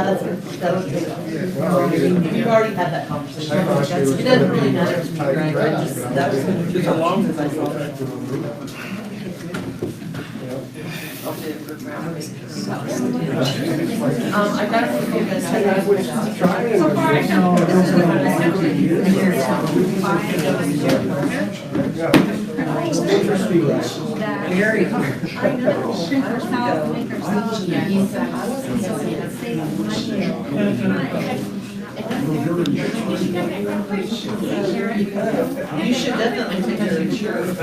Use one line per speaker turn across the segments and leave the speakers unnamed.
that's we've already had that conversation. It doesn't really matter to me, Greg, I just, that was just as long as I saw that. I got it from you guys. So far, I very hard. I know. You should definitely take your insurance.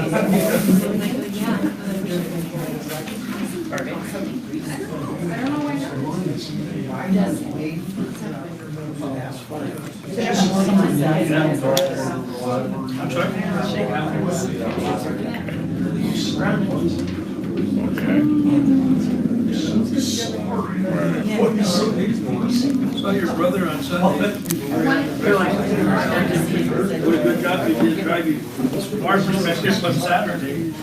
Saw your brother on Sunday. What a good job you did driving our perspective on Saturday.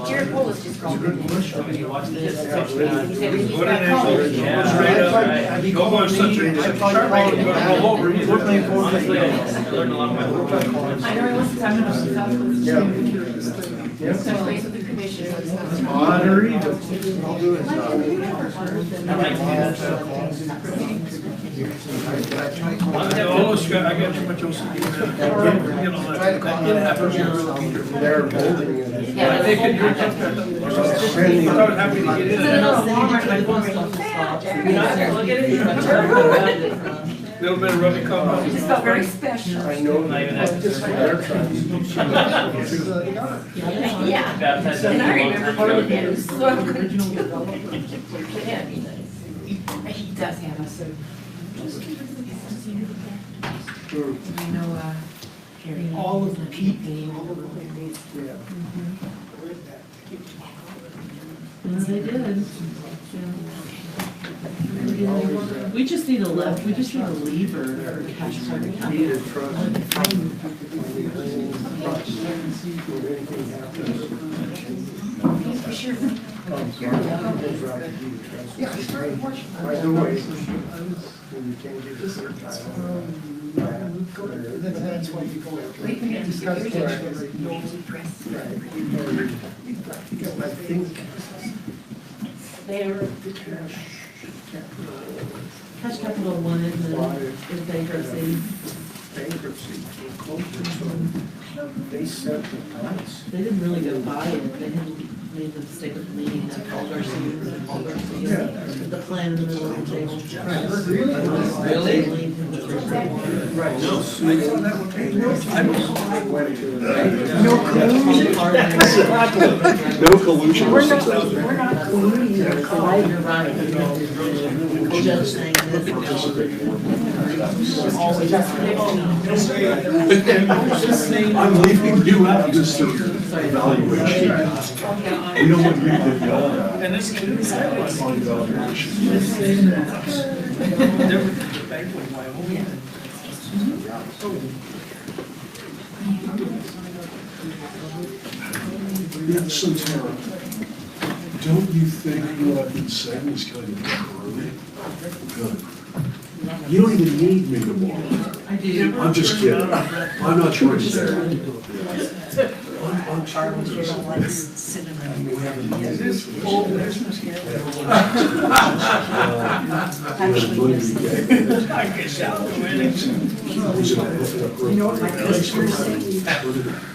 Jared Polis just called me.
Go on such a roll over. We're playing for I learned a lot of my
I know he wants to talk about himself. Especially with the commission.
I got too much OCD. It happens.
They're holding it.
Yeah, they could do something. I was happy to get in. Little bit of rubbing comes.
It just felt very special.
I know.
Yeah. And I remember doing it. It was so good. He does have us. I know,
All of the people.
Yes, they did. We just need a left, we just need a lever for cash card account.
Needed trust.
for sure.
Yeah, it's very important. By the way, when you can't get this third time. That's why you go after.
Wait, we have to
Discuss
get
it.
Right.
Because I think
They're.
Cash Capital wanted the bankruptcy.
bankruptcy came closer, so they set the price.
They didn't really go buy it, they had made the mistake of leaning that Paul Garcia, the plan in the middle of the table.
Really?
Right.
No, I saw that one.
No collusion.
We're not colluding.
You're right. Just saying this.
I'm leaving you out of this evaluation. You know what you did,
And this kid is
on evaluation. Yeah, so Tara, don't you think what I've been saying is kind of true? Good. You don't even need me tomorrow.
I do.
I'm just kidding. I'm not trying to say that. I'm trying to say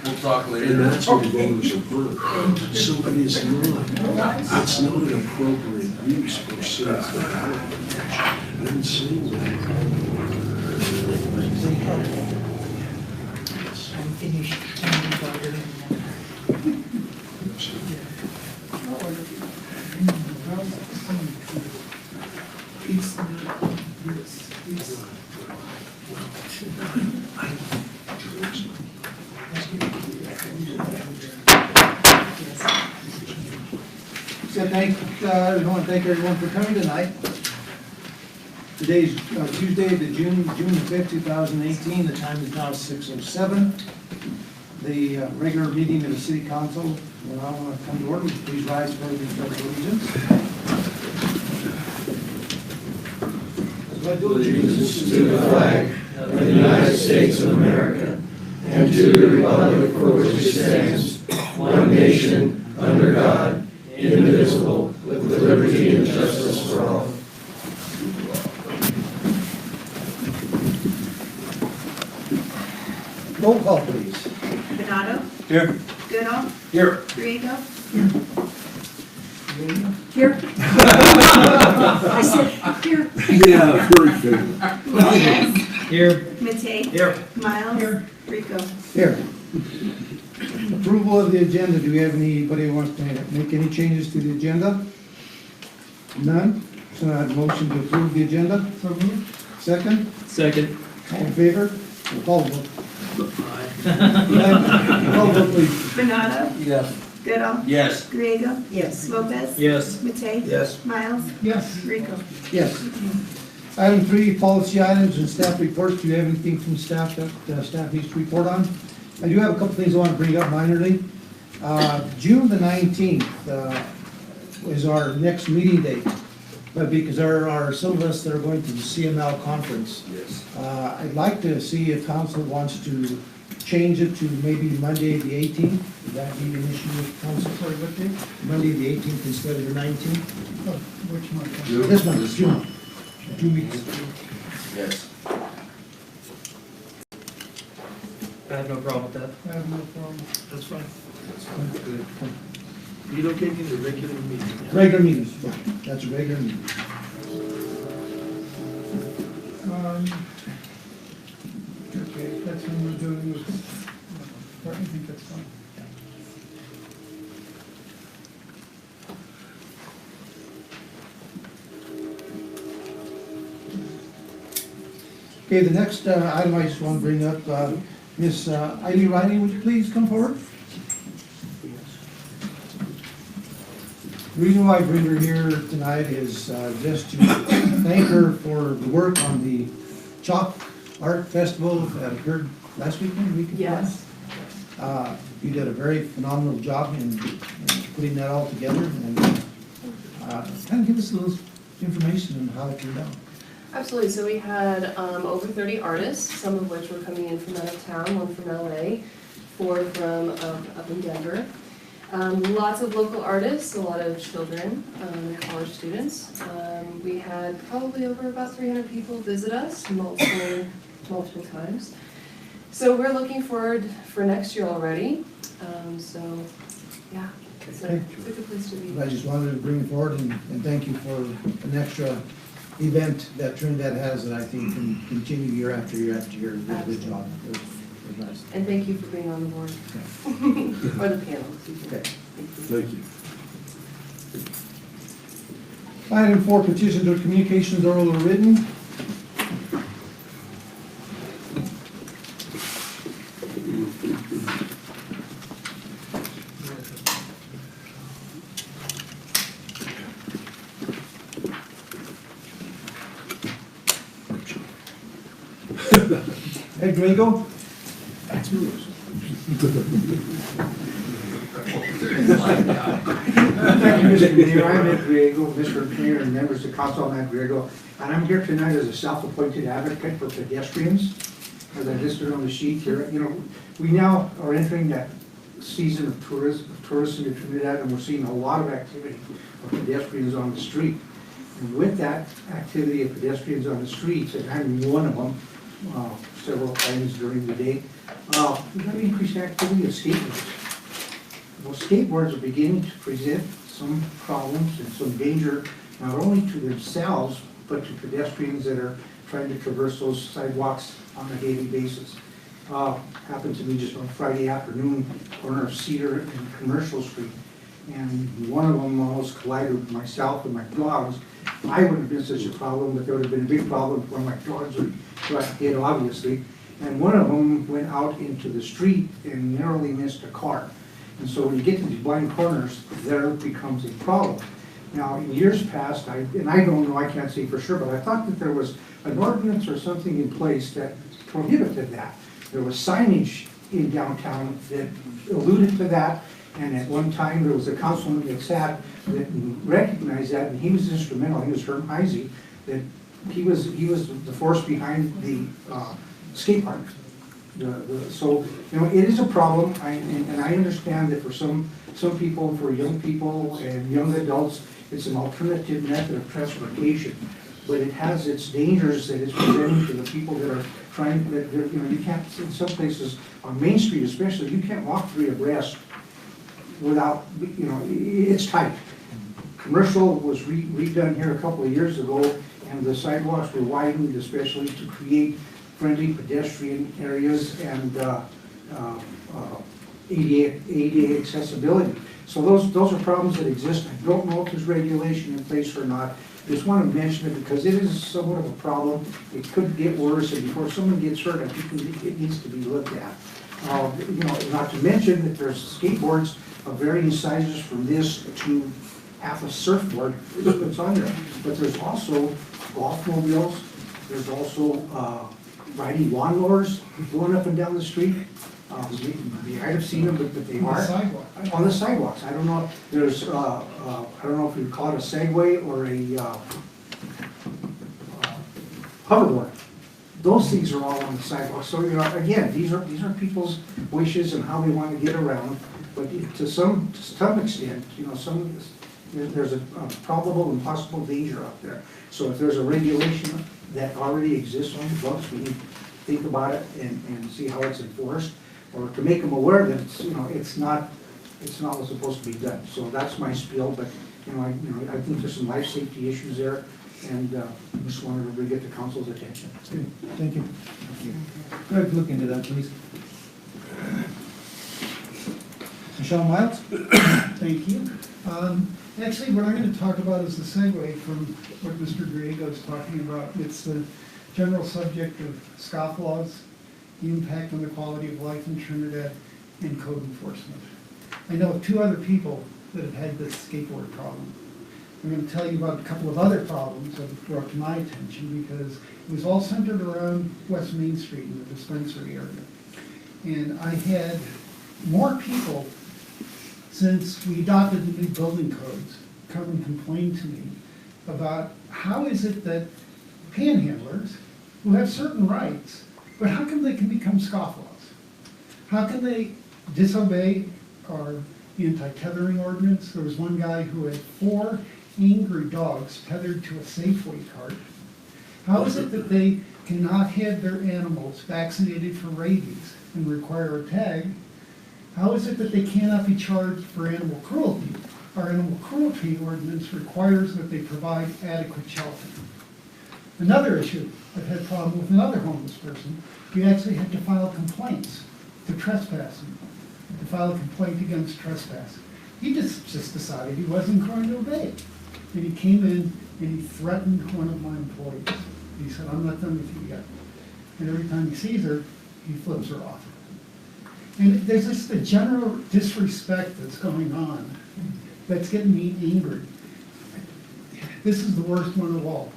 We'll talk later.
and that's what voters have heard. So it's not an appropriate use for certain ballot. I'm saying that.
I'm finished. I want to thank everyone for coming tonight. Today's Tuesday, June the 5th, 2018. The time is now 6:07. The regular meeting of the City Council will now come to order. Please rise for the pledge of allegiance.
Allegiance to the flag of the United States of America and to the republic for which it stands, one nation, under God, indivisible, with liberty and justice for all.
Roll call, please.
Donato?
Here.
Goodall?
Here.
Griego?
Here. I said, here.
Yeah, very good.
Lopez?
Here.
Matei?
Here.
Miles?
Here.
Rico?
Here. Approval of the agenda. Do we have anybody who wants to make any changes to the agenda? None? So I have a motion to approve the agenda. Second?
Second.
All in favor? We'll call the vote. Call the vote, please.
Donato?
Yes.
Goodall?
Yes.
Griego?
Yes.
Lopez?
Yes.
Matei?
Yes.
Miles?
Yes.
Rico?
Yes. Item 3, policy items and staff reports. Do you have anything from staff that staff needs to report on? I do have a couple things I want to bring up minorly. June the 19th is our next meeting date, but because there are some of us that are going to the CML conference.
Yes.
I'd like to see if council wants to change it to maybe Monday the 18th. Would that be an issue with council? Sorry, what day? Monday the 18th instead of the 19th? Which month? This month, June. 2 weeks.
Yes.
I have no problem with that.
I have no problem.
That's fine. Good. Relocating the regular meeting.
Regular meetings, yeah, that's a regular meeting.
Okay, that's when we're doing this. I think that's fine.
Okay, the next item I just want to bring up, Miss Eileen Riley, would you please come forward? The reason why I bring her here tonight is just to thank her for the work on the Chalk Art Festival that occurred last weekend, week before.
Yes.
You did a very phenomenal job in putting that all together, and kind of give us a little information on how it turned out.
Absolutely. So we had over 30 artists, some of which were coming in from out of town, one from LA, 4 from up in Denver. Lots of local artists, a lot of children, college students. We had probably over about 300 people visit us multiple times. So we're looking forward for next year already. So yeah, it's a good place to be.
I just wanted to bring it forward and thank you for an extra event that Trinidad has that I think can continue year after year after year. You did a good job. It was nice.
And thank you for being on the board. Or the panel, excuse me.
Okay.
Thank you.
Item 4, petitions or communications oral or written. Ed Grego?
That's yours.
Thank you, Mr. Mayor. I'm Ed Griego, Mr. Mayor and members of council. I'm Ed Griego, and I'm here tonight as a self-appointed advocate for pedestrians, as I listed on the sheet here. You know, we now are entering that season of tourism in Trinidad, and we're seeing a lot of activity of pedestrians on the street. And with that activity of pedestrians on the streets, and I'm one of them, several times during the day, we've got increased activity of skateboards. Well, skateboards are beginning to present some problems and some danger, not only to themselves, but to pedestrians that are trying to traverse those sidewalks on a daily basis. Happened to me just on Friday afternoon, corner of Cedar and Commercial Street. And one of them almost collided with myself and my dogs. I wouldn't have been such a problem, but there would have been a big problem when my dogs would got hit, obviously. And one of them went out into the street and narrowly missed a car. And so when you get to these blind corners, there becomes a problem. Now, in years past, and I don't know, I can't say for sure, but I thought that there was an ordinance or something in place that prohibited that. There was signage in downtown that alluded to that, and at one time, there was a councilman that sat that recognized that, and he was instrumental, he was Herm Heisey, that he was the force behind the skate park. So, you know, it is a problem, and I understand that for some people, for young people and young adults, it's an alternative method of transportation. But it has its dangers that it's presenting to the people that are trying, that, you know, you can't, in some places, on Main Street especially, you can't walk 3 abreast without, you know, it's tight. Commercial was redone here a couple of years ago, and the sidewalks were widened especially to create friendly pedestrian areas and ADA accessibility. So those are problems that exist. I don't know if there's regulation in place or not. Just want to mention it because it is somewhat of a problem. It could get worse, and before someone gets hurt, I think it needs to be looked at. You know, not to mention that there's skateboards of varying sizes from this to half a surfboard that's on there. But there's also golf mobiles. There's also riding lawnmowers going up and down the street. You might have seen them, but they are on the sidewalks. I don't know. There's I don't know if you call it a Segway or a hoverboard. Those things are all on the sidewalk. So, you know, again, these are people's wishes and how they want to get around. But to some extent, you know, there's a probable and possible danger out there. So if there's a regulation that already exists on the books, we need to think about it and see how it's enforced, or to make them aware that it's, you know, it's not what's supposed to be done. So that's my spiel. But you know, I think there's some life safety issues there, and just wanted to bring it to council's attention.
Okay, thank you. Go ahead, look into that, please. Michelle Miles?
Thank you. Actually, what I'm going to talk about is the segue from what Mr. Griego is talking about. It's the general subject of scofflaws, the impact on the quality of life in Trinidad, and code enforcement. I know of 2 other people that have had this skateboard problem. I'm going to tell you about a couple of other problems that were brought to my attention because it was all centered around West Main Street in the dispensary area. And I had more people, since we adopted the new building codes, come and complain to me about how is it that panhandlers, who have certain rights, but how come they can become scofflaws? How can they disobey our anti-tethering ordinance? There was one guy who had 4 angry dogs tethered to a Safeway cart. How is it that they cannot have their animals vaccinated for rabies and require a tag? How is it that they cannot be charged for animal cruelty? Our animal cruelty ordinance requires that they provide adequate shelter. Another issue, I've had a problem with another homeless person. We actually had to file complaints to trespassing, to file a complaint against trespassing. He just decided he wasn't going to obey it. And he came in and he threatened one of my employees. He said, "I'm not done with you yet." And every time he sees her, he flips her off. And there's just a general disrespect that's going on that's getting me angry. This is the worst one of all.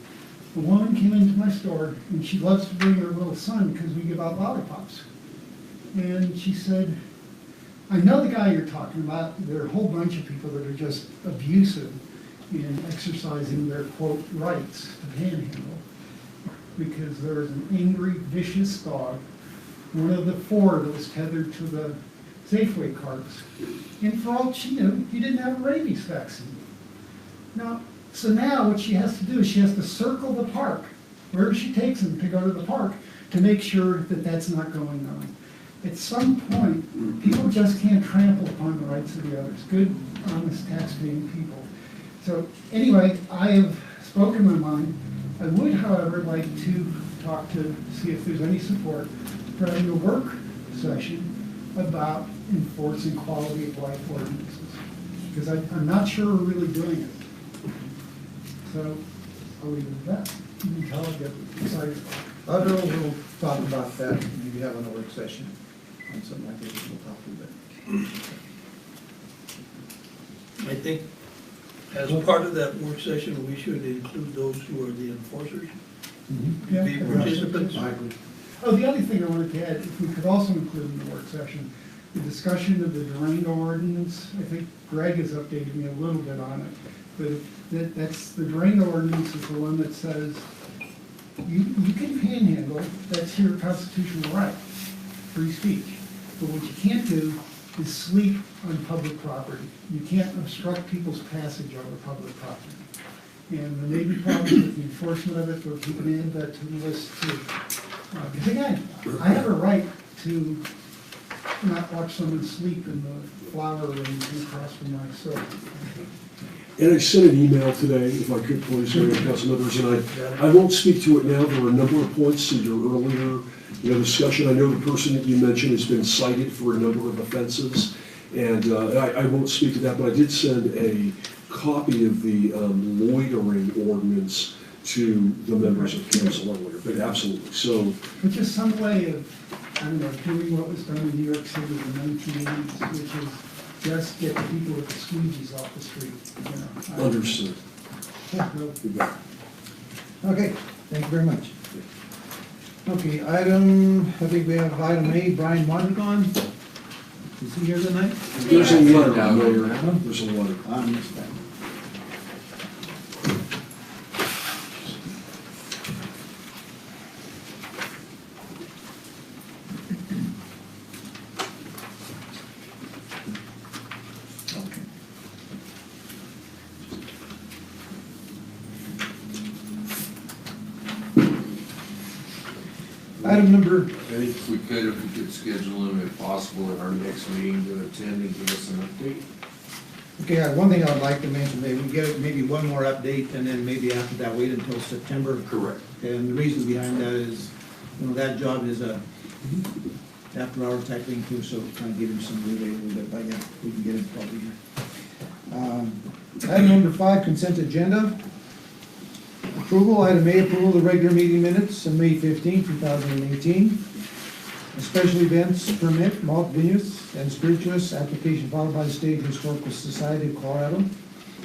The woman came into my store and she loves to bring her little son because we give out lollipops. And she said, "I know the guy you're talking about. There are a whole bunch of people that are just abusive in exercising their, quote, rights to panhandle because there is an angry, vicious dog, one of the 4 that was tethered to the Safeway carts. And for all she knew, he didn't have a rabies vaccine." So now what she has to do is she has to circle the park, wherever she takes him to go to the park, to make sure that that's not going on. At some point, people just can't trample upon the rights of the others, good, honest, tax-paying people. So anyway, I have spoken my mind. I would, however, like to talk to, see if there's any support for having a work session about enforcing quality of life ordinances, because I'm not sure we're really doing it. So I'll leave it at that. You can tell I get excited.
We'll talk about that, maybe have a work session on something like this, we'll talk a little bit.
I think as part of that work session, we should include those who are the enforcers,
Yeah.
be participants.
I agree.
Oh, the other thing I wanted to add, if we could also include in the work session, the discussion of the Durango ordinance. I think Greg has updated me a little bit on it, but that's, the Durango ordinance is the one that says, you can panhandle, that's your constitutional right, free speech. But what you can't do is sleep on public property. You can't obstruct people's passage over public property. And there may be problems with the enforcement of it, but we can add that to the list too. Because again, I have a right to not watch someone sleep in the flower room across from my store.
And I sent an email today, if I could please, Mayor and council members, and I won't speak to it now. There were a number of points in your earlier, discussion. I know the person that you mentioned has been cited for a number of offenses, and I won't speak to that, but I did send a copy of the loitering ordinance to the members of council earlier, but absolutely, so.
But just some way of, I don't know, doing what was done in New York City in the 1980s, which is just get the people with the squeegees off the street.
Understood.
Yeah.
You bet.
Okay, thank you very much. Okay, I think we have item A, Brian Mondragon. Is he here tonight?
There's a letter, Mayor, there's a letter.
I missed that. Item number,
I think if we could schedule him if possible at our next meeting to attend and give us an update.
okay, one thing I'd like to mention, maybe we get maybe one more update, and then maybe after that, wait until September.
Correct.
And the reason behind that is, that job is a after-hour type thing too, so kind of give him some leeway a little bit, but yeah, we can get him probably here. Item number 5, consent agenda. Approval, item A, approval of the regular meeting minutes on May 15, 2018. A special events permit, malt vineyards and spirituous application filed by the State Historical Society of Colorado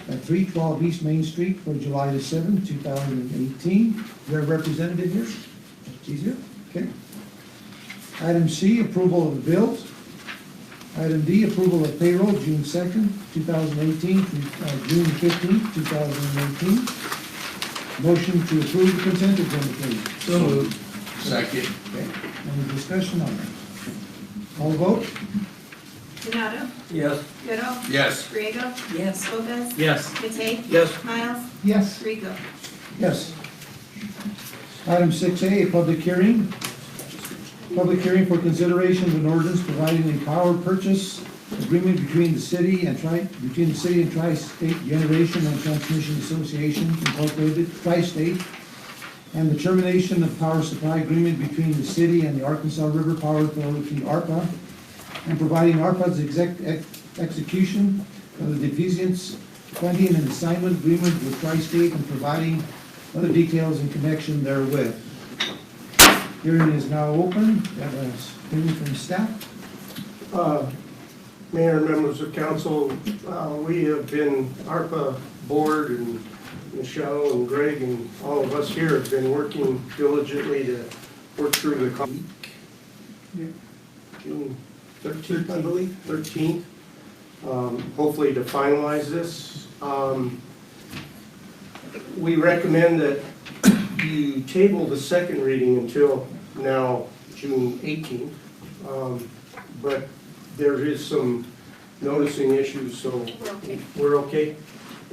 at 312 East Main Street for July the 7th, 2018. Is there a representative here? She's here, okay. Item C, approval of the bills. Item D, approval of payroll, June 2nd, 2018 through June 15th, 2018. Motion to approve the consent agenda, please.
So moved.
Second.
Okay, any discussion on that? All vote?
Donato?
Yes.
Goodall?
Yes.
Griego?
Yes.
Lopez?
Yes.
Matei?
Yes.
Miles?
Yes.
Rico?
Yes. Item 6A, a public hearing. Public hearing for consideration of an ordinance providing a power purchase agreement between the city and Tri-State Generation and Transmission Association Incorporated, Tri-State, and the termination of power supply agreement between the city and the Arkansas River Power Authority, ARPA, and providing ARPA's execution of the defeasance funding and assignment agreement with Tri-State and providing other details in connection therewith. Hearing is now open. We have a opinion from staff.
Mayor and members of council, we have been, ARPA board and Michelle and Greg and all of us here have been working diligently to work through the June 13th, I believe, 13th, hopefully to finalize this. We recommend that you table the second reading until now, June 18th. But there is some noticing issues, so we're okay.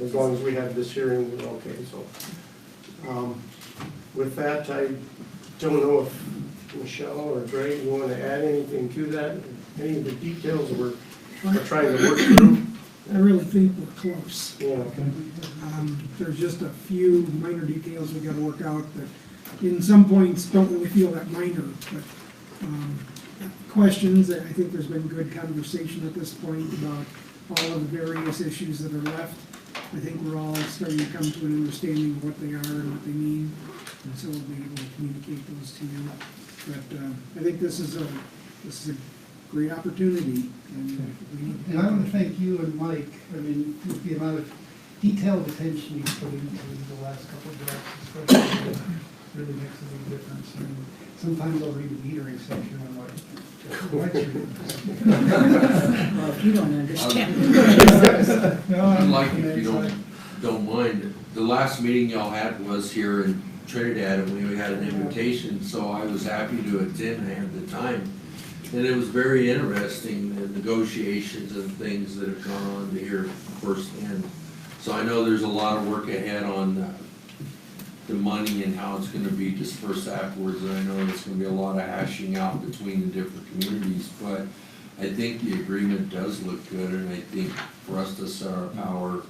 As long as we have this hearing, we're okay. So with that, I don't know if Michelle or Greg, you want to add anything to that? Any of the details we're trying to work through?
I really think we're close.
Yeah.
There's just a few minor details we gotta work out that in some points don't really feel that minor, but questions, I think there's been good conversation at this point about all of the various issues that are left. I think we're all starting to come to an understanding of what they are and what they mean, and so we'll be able to communicate those to you. But I think this is a great opportunity, and we need to.
And I want to thank you and Mike, I mean, with the amount of detailed attention you've put into the last couple of drafts, especially, it really makes a big difference. And sometimes I'll read the metering section, I'm like, what's
Well, if you don't understand.
I'd like, if you don't mind, the last meeting y'all had was here in Trinidad, and we had an invitation, so I was happy to attend, I had the time. And it was very interesting, the negotiations and things that have gone on to hear firsthand. So I know there's a lot of work ahead on the money and how it's gonna be dispersed afterwards, and I know there's gonna be a lot of hashing out between the different communities, but I think the agreement does look good, and I think for us to set our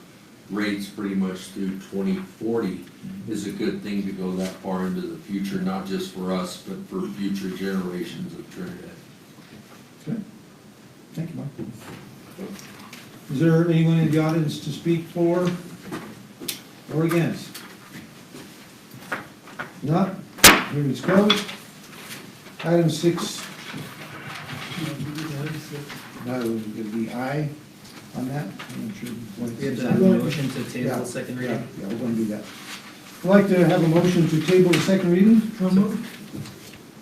rates pretty much through 2040 is a good thing to go that far into the future, not just for us, but for future generations of Trinidad.
Okay. Thank you, Mike. Is there anyone in the audience to speak for or against? Not, hearing is closed. Item 6, that would be aye on that. I'm not sure what it
We have
is.
to have a motion to table
Yeah,
the second
Yeah,
reading.
yeah, we're gonna do that. I'd like to have a motion to table the second reading.
So moved.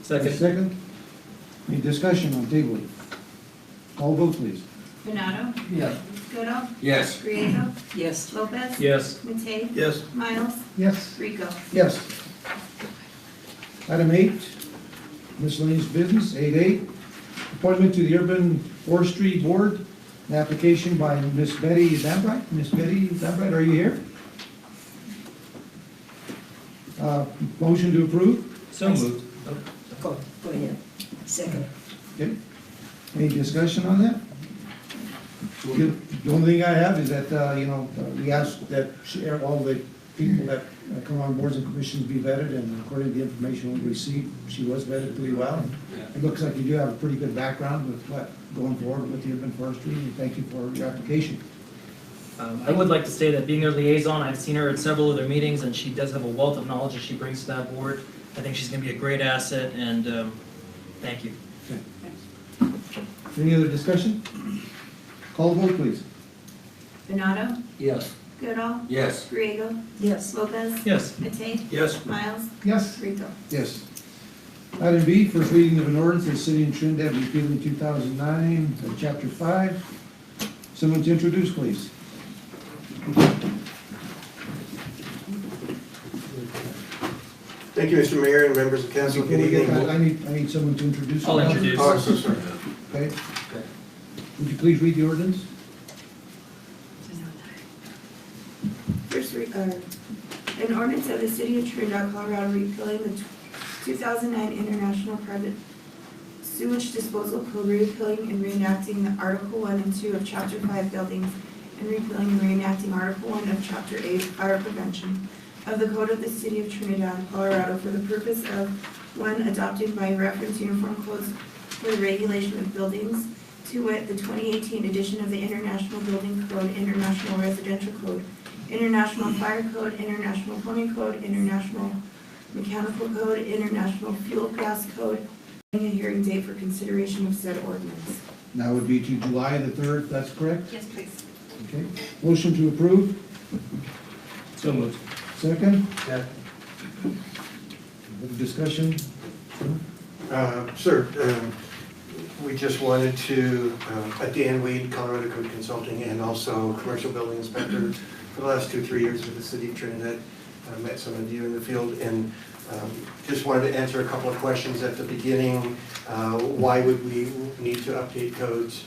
Second.
Second. Any discussion on tabling? All vote, please.
Benado,
Yes.
Goodall,
Yes.
Griego,
Yes.
Lopez.
Yes.
Matei,
Yes.
Miles,
Yes.
Rico.
Yes. Item 8, miscellaneous business, 8A, appointment to the Urban Forestry Board, an application by Miss Betty Zambright. Miss Betty Zambright, are you here? Motion to approve?
So moved.
Go ahead. Second.
Okay. Any discussion on that? The only thing I have is that, we ask that all the people that come on boards and commissions be vetted, and according to the information we received, she was vetted pretty well. It looks like you do have a pretty good background with going forward with the urban forestry, and thank you for your application.
I would like to say that being their liaison, I've seen her at several of their meetings, and she does have a wealth of knowledge that she brings to that board. I think she's gonna be a great asset, and thank you.
Any other discussion? Call the vote, please.
Benado,
Yes.
Goodall,
Yes.
Griego,
Yes.
Lopez.
Yes.
Matei,
Yes.
Miles,
Yes.
Rico.
Yes. Item B, first reading of an ordinance of the city of Trinidad repealing 2009, chapter 5. Someone to introduce, please.
Thank you, Mr. Mayor and members of council.
Before
Good
we get
evening.
that, I need someone to introduce.
I'll introduce.
Oh, I'm so sorry.
Okay. Would you please read the ordinance?
An ordinance of the city of Trinidad, Colorado, repealing the 2009 International Private Sewage Disposal Code, repealing and reenacting the Article 1 and 2 of Chapter 5 Buildings, and repealing and reenacting Article 1 of Chapter 8 Fire Prevention of the Code of the City of Trinidad, Colorado, for the purpose of, 1, adopting by reference uniform codes for the regulation of buildings, 2, the 2018 edition of the International Building Code, International Residential Code, International Fire Code, International Plumbing Code, International Mechanical Code, International Fuel Gas Code, and a hearing date for consideration of said ordinance.
That would be to July the 3rd, that's correct?
Yes, please.
Okay. Motion to approve,
So moved.
second? Discussion?
Sir, we just wanted to, Dan Weed, Colorado Code Consulting, and also Commercial Building Inspector for the last 2-3 years with the City of Trinidad. Met some of you in the field, and just wanted to answer a couple of questions at the beginning. Why would we need to update codes?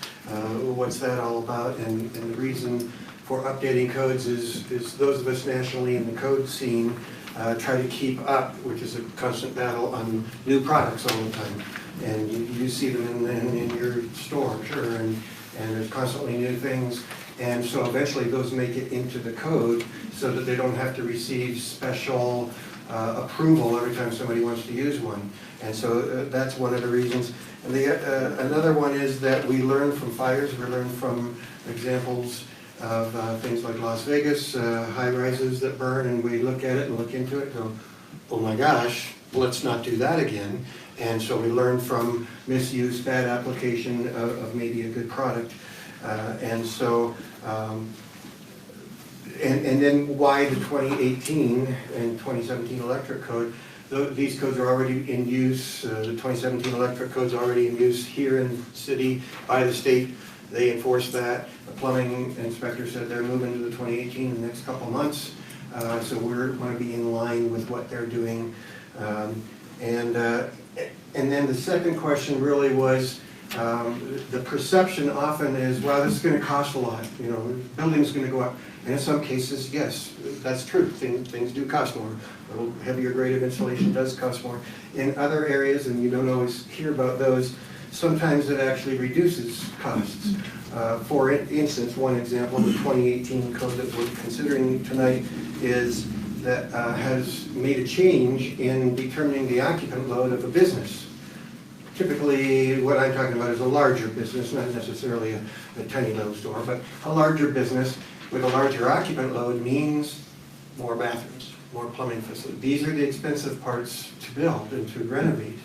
What's that all about? And the reason for updating codes is those of us nationally in the code scene try to keep up, which is a constant battle on new products all the time. And you see them in your store, I'm sure, and there's constantly new things. And so eventually those make it into the code so that they don't have to receive special approval every time somebody wants to use one. And so that's one of the reasons. And another one is that we learn from fires. We learn from examples of things like Las Vegas, high rises that burn, and we look at it and look into it and go, oh my gosh, let's not do that again. And so we learn from misuse, bad application of maybe a good product. And so, and then why the 2018 and 2017 electric code? These codes are already in use. The 2017 electric code's already in use here in the city by the state. They enforce that. The plumbing inspector said they're moving to the 2018 in the next couple months. So we're going to be in line with what they're doing. And then the second question really was, the perception often is, well, this is going to cost a lot. You know, the building's going to go up. And in some cases, yes, that's true. Things do cost more. A little heavier grade of insulation does cost more. In other areas, and you don't always hear about those, sometimes it actually reduces costs. For instance, one example, the 2018 code that we're considering tonight is that has made a change in determining the occupant load of a business. Typically, what I'm talking about is a larger business, not necessarily a tiny little store, but a larger business with a larger occupant load means more bathrooms, more plumbing facilities. These are the expensive parts to build and to renovate.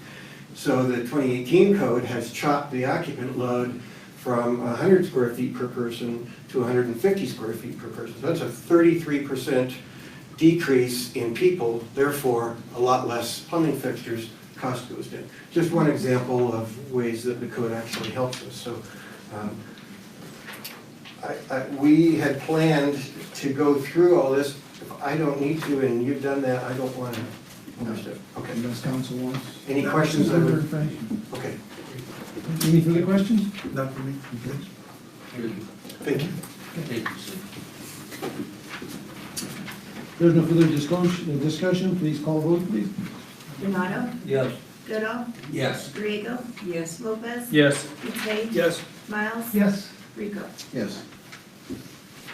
So the 2018 code has chopped the occupant load from 100 square feet per person to 150 square feet per person. So that's a 33% decrease in people, therefore a lot less plumbing fixtures, cost goes down. Just one example of ways that the code actually helps us. So we had planned to go through all this. If I don't need to and you've done that, I don't want to overstep. Okay.
Unless council wants.
Any questions? Okay.
Any further questions?
Not for me.
Thank you.
Thank you, sir.
There's no further discussion, please call vote, please.
Donato?
Yes.
Goodall?
Yes.
Griego? Yes. Lopez?
Yes.
Matei?
Yes.
Miles?
Yes,
Rico?
Yes.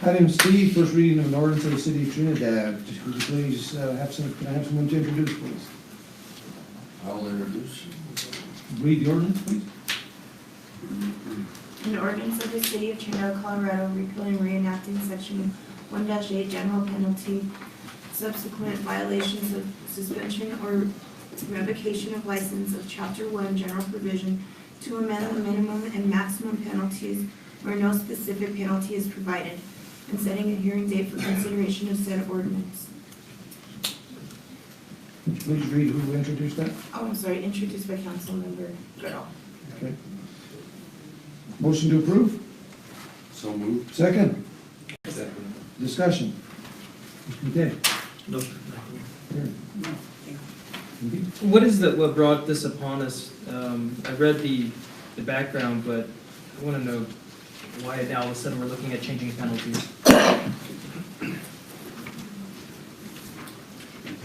Item C, first reading of an ordinance of the city of Trinidad. Would you please have someone to introduce, please?
I'll introduce.
Read the ordinance, please.
An ordinance of the city of Trinidad, Colorado, repealing and reenacting section 1-8 general penalty, subsequent violations of suspension or revocation of license of chapter 1 general provision to amend the minimum and maximum penalties where no specific penalty is provided, and setting a hearing date for consideration of said ordinance.
Would you please read who introduced that?
Oh, I'm sorry, introduced by Councilmember Goodall.
Okay. Motion to approve?
So moved.
Second?
Second.
Discussion? Mr. Matei?
No.
Here.
What is what brought this upon us? I read the background, but I want to know why now all of a sudden we're looking at changing penalties.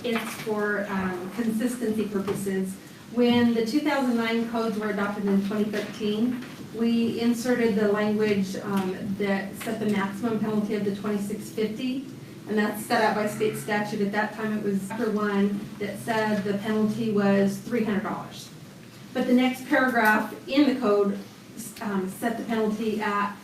It's for consistency purposes. When the 2009 codes were adopted in 2013, we inserted the language that set the maximum penalty of the $26.50, and that's set out by state statute. At that time, it was chapter 1 that said the penalty was $300. But the next paragraph in the code set the penalty at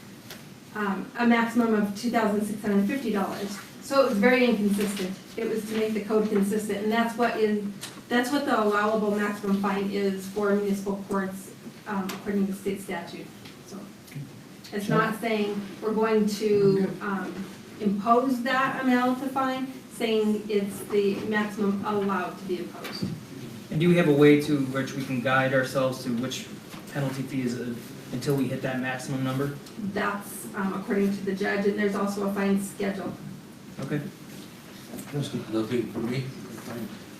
a maximum of $2,650. So it was very inconsistent. It was to make the code consistent, and that's what the allowable maximum fine is for municipal courts according to state statute. So it's not saying we're going to impose that amount of fine, saying it's the maximum allowed to be imposed.
And do we have a way to which we can guide ourselves to which penalty fee is until we hit that maximum number?
That's according to the judge, and there's also a fine schedule.
Okay.
Nothing for me.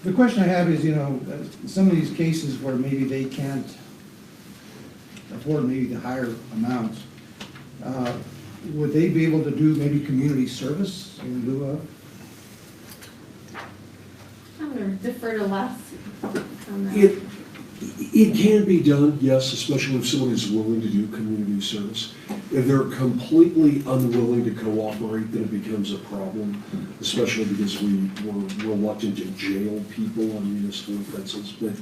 The question I have is, some of these cases where maybe they can't afford maybe the higher amounts, would they be able to do maybe community service in lieu of?
I'm going to defer to Les on that.
It can be done, yes, especially if someone is willing to do community service. If they're completely unwilling to cooperate, then it becomes a problem, especially because we were reluctant to jail people on municipal offenses. But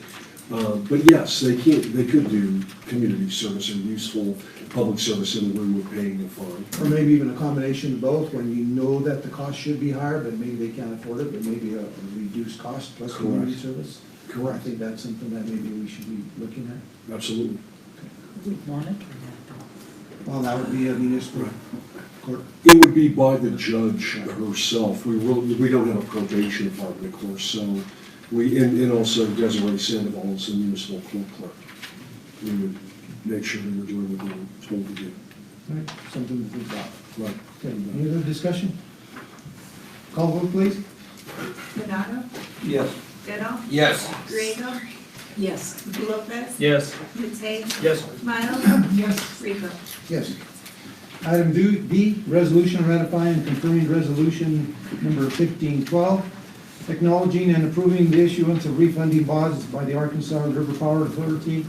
But yes, they could do community service or useful public service in lieu of paying a fine.
Or maybe even a combination of both, when you know that the cost should be higher, but maybe they can't afford it, but maybe a reduced cost plus community
Correct.
service. I think that's something that maybe we should be looking at.
Absolutely.
Well, that would be a municipal court.
It would be by the judge herself. We don't have a probation department, of course, so and also Desiree Sandoval is the municipal court clerk. We would make sure that we're doing what we're told to do.
Right, something to think about.
Right.
Okay, any other discussion? Call vote, please.
Benado,
Yes.
Goodall,
Yes.
Griego,
Yes.
Lopez,
Yes.
Matei,
Yes.
Miles,
Yes.
Rico.
Yes. Item D, resolution ratifying and confirming resolution number 1512, acknowledging and approving the issuance of refunding bonds by the Arkansas River Power Authority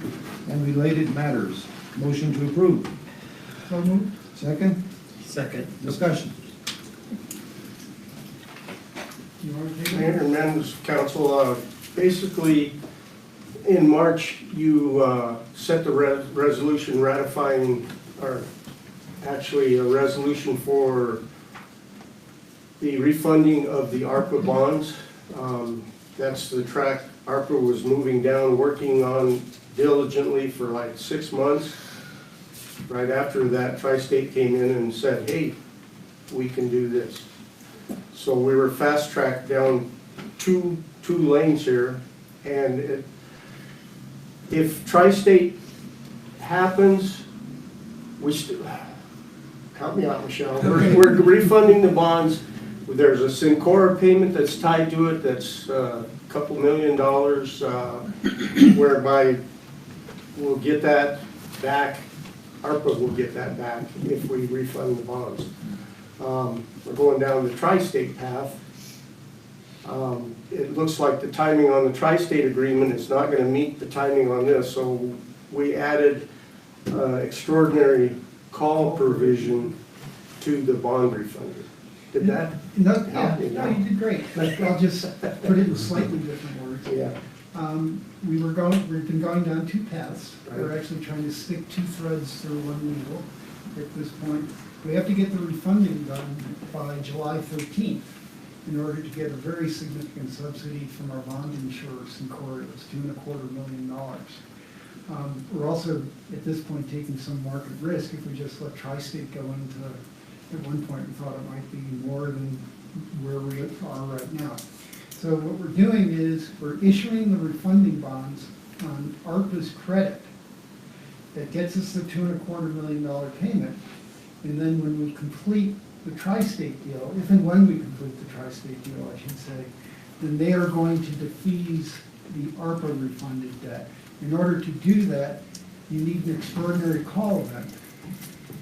and related matters. Motion to approve.
So moved.
Second,
Second.
discussion.
You want to take it?
Mayor and members of council, basically, in March, you set the resolution ratifying, or actually a resolution for the refunding of the ARPA bonds. That's the track ARPA was moving down, working on diligently for like 6 months. Right after that, Tri-State came in and said, hey, we can do this. So we were fast-tracked down two lanes here, and if Tri-State happens, help me out, Michelle. We're refunding the bonds. There's a Syncora payment that's tied to it that's a couple $1 million, whereby we'll get that back. ARPA will get that back if we refund the bonds. We're going down the Tri-State path. It looks like the timing on the Tri-State agreement is not going to meet the timing on this, so we added extraordinary call provision to the bond refunding. Did that
No,
help you?
no, you did great, but I'll just put it in slightly different words.
Yeah.
We've been going down two paths. We're actually trying to stick two threads through one needle at this point. We have to get the refunding done by July 13th in order to get a very significant subsidy from our bond insurer, Syncora. It was $2.25 million. We're also, at this point, taking some market risk if we just let Tri-State go into, at one point, we thought it might be more than where we are right now. So what we're doing is we're issuing the refunding bonds on ARPA's credit. That gets us the $2.25 million payment. And then when we complete the Tri-State deal, if and when we complete the Tri-State deal, I should say, then they are going to defease the ARPA refunded debt. In order to do that, you need an extraordinary call event,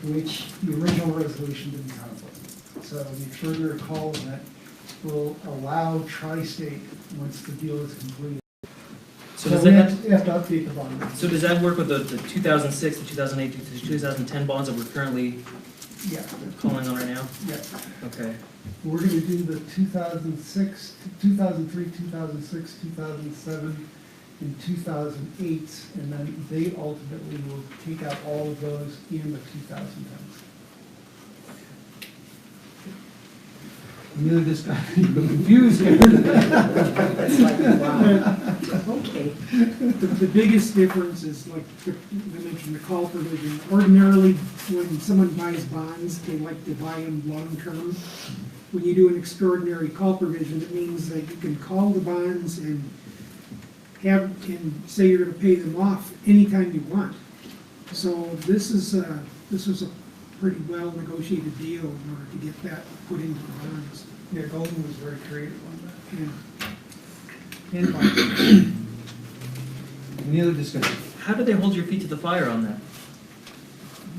which the original resolution didn't contemplate. So the extraordinary call event will allow Tri-State, once the deal is completed.
So does
we
that,
have to update the bond.
so does that work with the 2006, the 2008, the 2010 bonds that we're currently
Yeah,
calling on right now?
yeah.
Okay.
We're gonna do the 2006, 2003, 2006, 2007, and 2008, and then they ultimately will take out all of those in the 2010s.
Any other discussion? You're confused here.
Okay. The biggest difference is, like I mentioned, the call provision. Ordinarily, when someone buys bonds, they like to buy them long-term. When you do an extraordinary call provision, it means that you can call the bonds and say you're gonna pay them off anytime you want. So this was a pretty well negotiated deal in order to get that put into the bonds.
Yeah, Golden was very creative on that.
Yeah.
And fine. Any other discussion?
How do they hold your feet to the fire on that?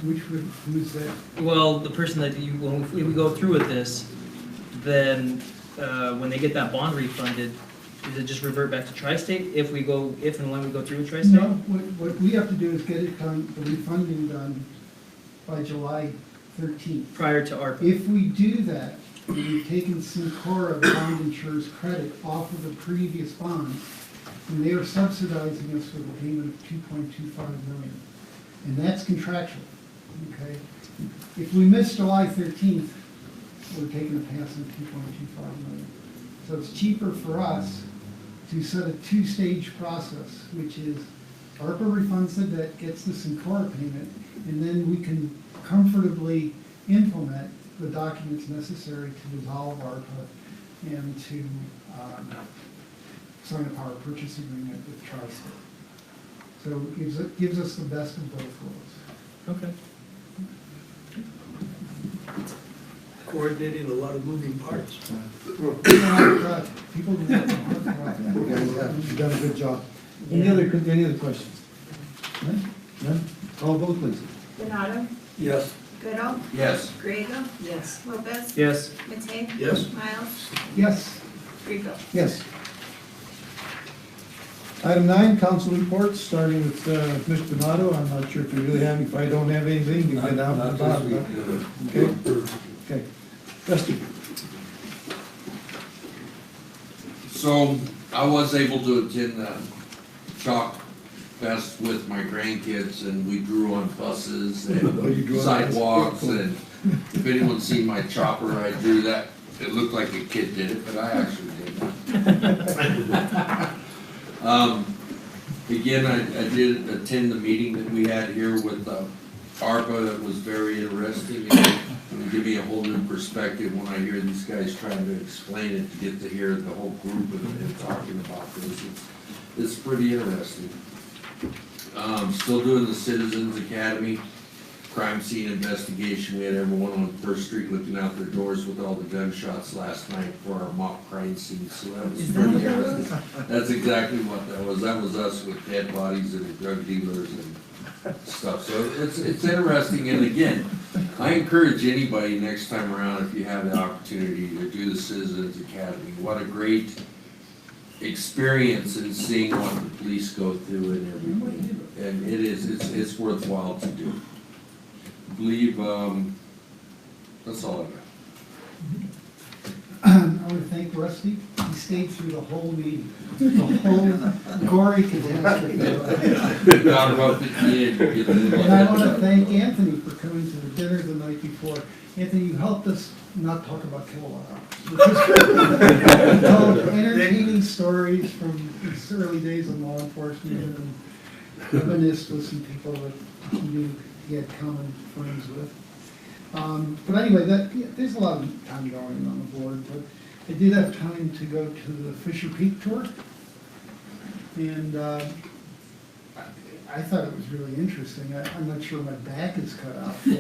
Who's that?
Well, the person that you, when we go through with this, then when they get that bond refunded, does it just revert back to Tri-State if and when we go through with Tri-State?
No, what we have to do is get it done, the refunding done by July 13th.
Prior to ARPA?
If we do that, we've taken Syncora, the bond insurer's credit, off of the previous bonds, and they are subsidizing us with a payment of $2.25 million. And that's contractual, okay? If we miss July 13th, we're taking a pass on $2.25 million. So it's cheaper for us to set a two-stage process, which is ARPA refunds the debt, gets us in core payment, and then we can comfortably implement the documents necessary to dissolve ARPA and to sign a power purchase agreement with Tri-State. So it gives us the best of both worlds.
Okay.
Coordinating a lot of moving parts.
People do that. You guys have done a good job.
Any other questions? None? None? Call vote, please.
Benado,
Yes.
Goodall,
Yes.
Griego,
Yes.
Lopez,
Yes.
Matei,
Yes.
Miles,
Yes.
Rico.
Yes. Item 9, council reports, starting with Mr. Donato. I'm not sure if you really have, if I don't have anything, you can down to the bottom. Okay, okay. Rusty?
So I was able to attend the Chalk Fest with my grandkids, and we drew on buses and sidewalks, and if anyone's seen my chopper, I drew that. It looked like a kid did it, but I actually did that. Again, I did attend the meeting that we had here with ARPA. That was very interesting, and give me a whole new perspective when I hear these guys trying to explain it, to get to hear the whole group of them talking about this. It's pretty interesting. Still doing the Citizens Academy crime scene investigation. We had everyone on First Street looking out their doors with all the gunshots last night for our mock crime scene, so that was pretty interesting. That's exactly what that was. That was us with dead bodies and drug dealers and stuff. So it's interesting, and again, I encourage anybody next time around, if you have the opportunity, to do the Citizens Academy. What a great experience in seeing what the police go through and everything. And it's worthwhile to do. I believe, that's all I got.
I want to thank Rusty. He stayed through the whole meeting, the whole gory catastrophe.
Got her up at the end.
And I want to thank Anthony for coming to the dinner the night before. Anthony, you helped us not talk about kilowatt hours. Told entertaining stories from his early days in law enforcement and reminisced with some people that he knew he had common friends with. But anyway, there's a lot of time going on the board, but I did have time to go to the Fisher Peak tour. And I thought it was really interesting. I'm not sure my back is cut out for it.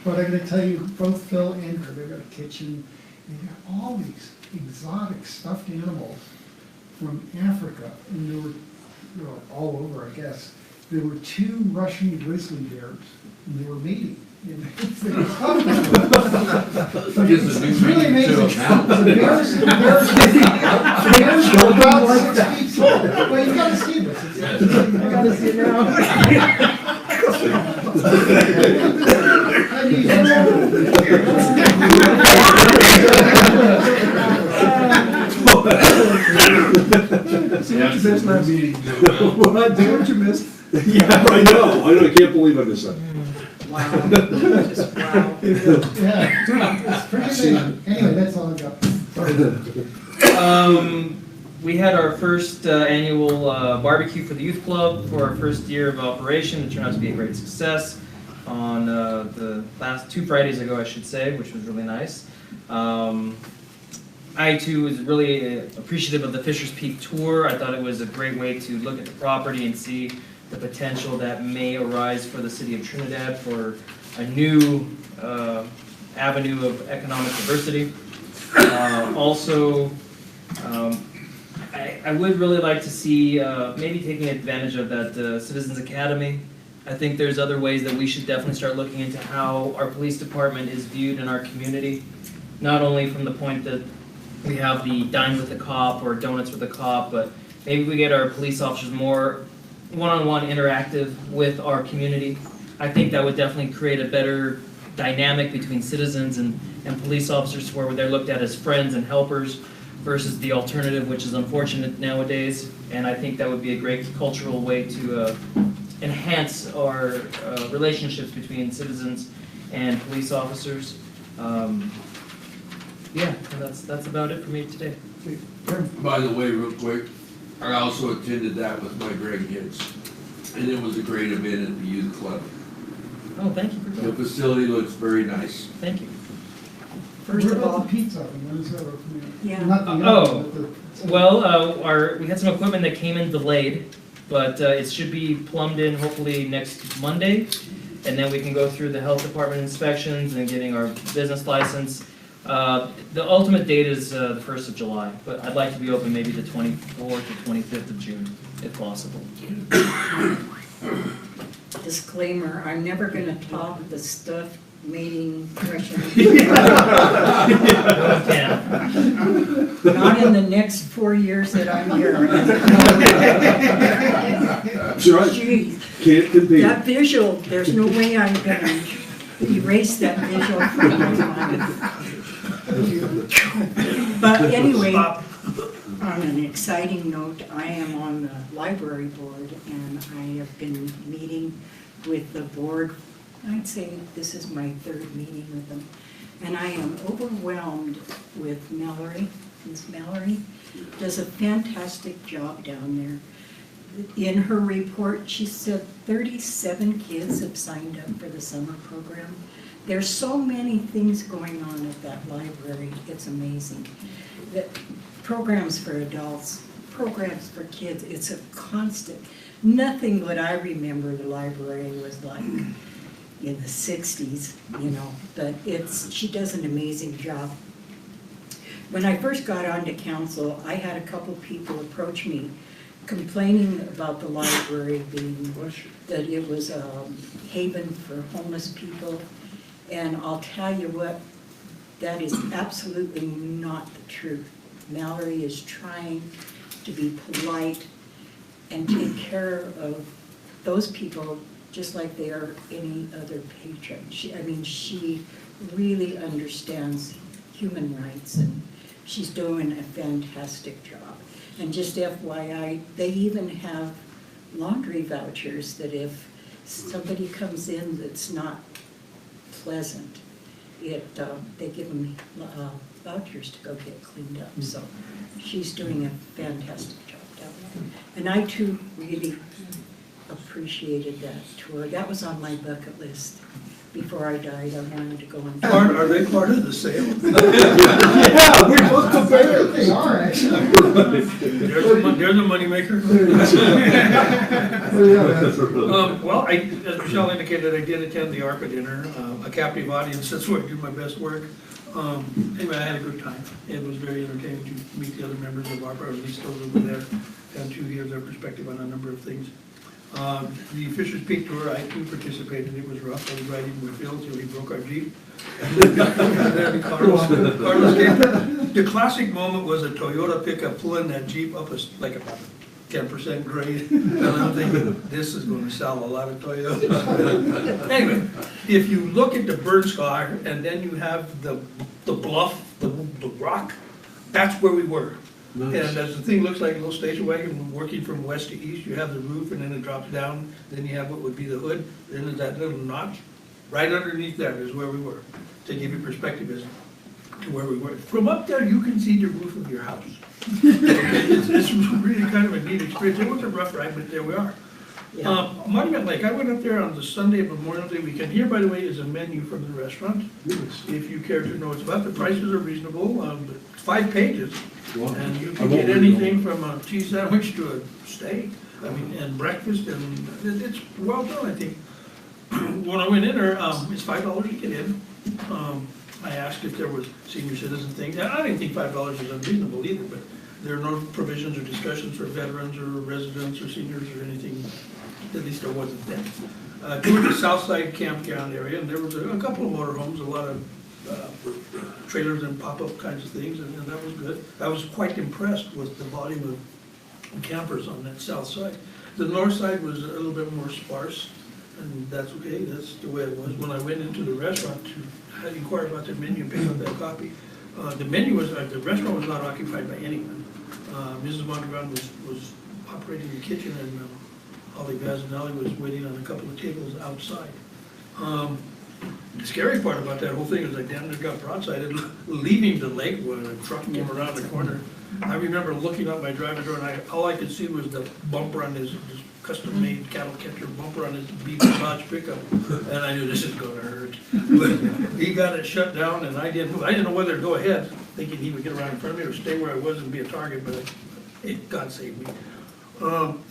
But I'm gonna tell you, both Phil and her, they've got a kitchen, they got all these exotic stuffed animals from Africa, and they were all over, I guess. There were 2 Russian grizzly bears, and they were mating. And it's really amazing. The bears are about 6 feet tall. Well, you've got to see this. I got to see it now.
See what you missed last meeting. What you missed?
Yeah, I know, I can't believe I missed that.
Wow. Just wow.
Yeah, it's pretty amazing. Anyway, that's all I got.
We had our first annual barbecue for the youth club for our first year of operation. It turned out to be a great success on the last 2 Fridays ago, I should say, which was really nice. I too was really appreciative of the Fisher's Peak tour. I thought it was a great way to look at the property and see the potential that may arise for the city of Trinidad for a new avenue of economic diversity. I would really like to see maybe taking advantage of that Citizens Academy. I think there's other ways that we should definitely start looking into how our police department is viewed in our community. Not only from the point that we have the dine with the cop or donuts with the cop, but maybe we get our police officers more one-on-one interactive with our community. I think that would definitely create a better dynamic between citizens and police officers where they're looked at as friends and helpers versus the alternative, which is unfortunate nowadays. And I think that would be a great cultural way to enhance our relationships between citizens and police officers. Yeah, and that's about it for me today.
By the way, real quick, I also attended that with my grandkids, and it was a great event at the youth club.
Oh, thank you for
The
coming.
facility looks very nice.
Thank you.
First of all, the pizza oven, when is that opening?
Yeah.
Not the
Oh,
oven, but the.
Well, we had some equipment that came in delayed, but it should be plumbed in hopefully next Monday. And then we can go through the health department inspections and getting our business license. The ultimate date is the 1st of July, but I'd like to be open maybe the 24th or 25th of June, if possible.
Disclaimer, I'm never gonna top the stuffed mating Russian. Not in the next 4 years that I'm here. Gee,
Can't compete.
that visual, there's no way I'm gonna erase that visual from my mind. But anyway, on an exciting note, I am on the library board and I have been meeting with the board. I'd say this is my 3rd meeting with them. And I am overwhelmed with Mallory. Miss Mallory does a fantastic job down there. In her report, she said 37 kids have signed up for the summer program. There's so many things going on at that library, it's amazing. The programs for adults, programs for kids, it's a constant. Nothing what I remember the library was like in the 60s, you know, but she does an amazing job. When I first got onto council, I had a couple people approach me complaining about the library being, that it was a haven for homeless people. And I'll tell you what, that is absolutely not the truth. Mallory is trying to be polite and take care of those people just like they are any other patron. She really understands human rights and she's doing a fantastic job. And just FYI, they even have laundry vouchers that if somebody comes in that's not pleasant, they give them vouchers to go get cleaned up. So she's doing a fantastic job down there. And I too really appreciated that tour. That was on my bucket list. Before I died, I wanted to go and.
Are they part of the sale?
Yeah, we're both prepared.
They are actually.
There's a moneymaker. Well, as Michelle indicated, I did attend the ARPA dinner, a captive audience, that's where I do my best work. Anyway, I had a good time. It was very entertaining to meet the other members of ARPA, or at least those over there, and to hear their perspective on a number of things. The Fisher's Peak tour, I too participated. It was rough. I was riding with Phil till he broke our Jeep. Carlos came. The classic moment was a Toyota pickup pulling that Jeep up like about 10% grade. And I'm thinking, this is going to sell a lot of Toyotas. Anyway, if you look at the bird scar and then you have the bluff, the rock, that's where we were.
Nice.
And as the thing looks like a little station wagon working from west to east, you have the roof and then it drops down, then you have what would be the hood, then there's that little notch. Right underneath that is where we were, to give you perspective as to where we were. From up there, you can see the roof of your house. It's really kind of a neat experience. It was a rough ride, but there we are. Monument Lake, I went up there on the Sunday of Memorial Day weekend. Here, by the way, is a menu from the restaurant. If you care to know what's about, the prices are reasonable, 5 pages.
Wow.
And you can get anything from a cheese sandwich to a steak, and breakfast, and it's well done, I think. When I went in there, it's $5 to get in. I asked if there was senior citizen things, and I didn't think $5 was unreasonable either, but there are no provisions or discussions for veterans or residents or seniors or anything, at least there wasn't then. Toured the Southside campground area, and there was a couple of motorhomes, a lot of trailers and pop-up kinds of things, and that was good. I was quite impressed with the volume of campers on that south side. The north side was a little bit more sparse, and that's okay, that's the way it was. When I went into the restaurant to inquire about their menu and pick up that copy,
The menu was, the restaurant was not occupied by anyone. Mrs. Mondragon was operating the kitchen, and Holly Vazinelli was waiting on a couple of tables outside. The scary part about that whole thing is like damn near got broadsided leaving the lake when a truck came around the corner. I remember looking out my driver's door, and all I could see was the bumper on his custom-made cattle catcher bumper on his beef Dodge pickup, and I knew this is gonna hurt. But he got it shut down, and I didn't know whether to go ahead, thinking he would get around in front of me or stay where I was and be a target, but God saved me.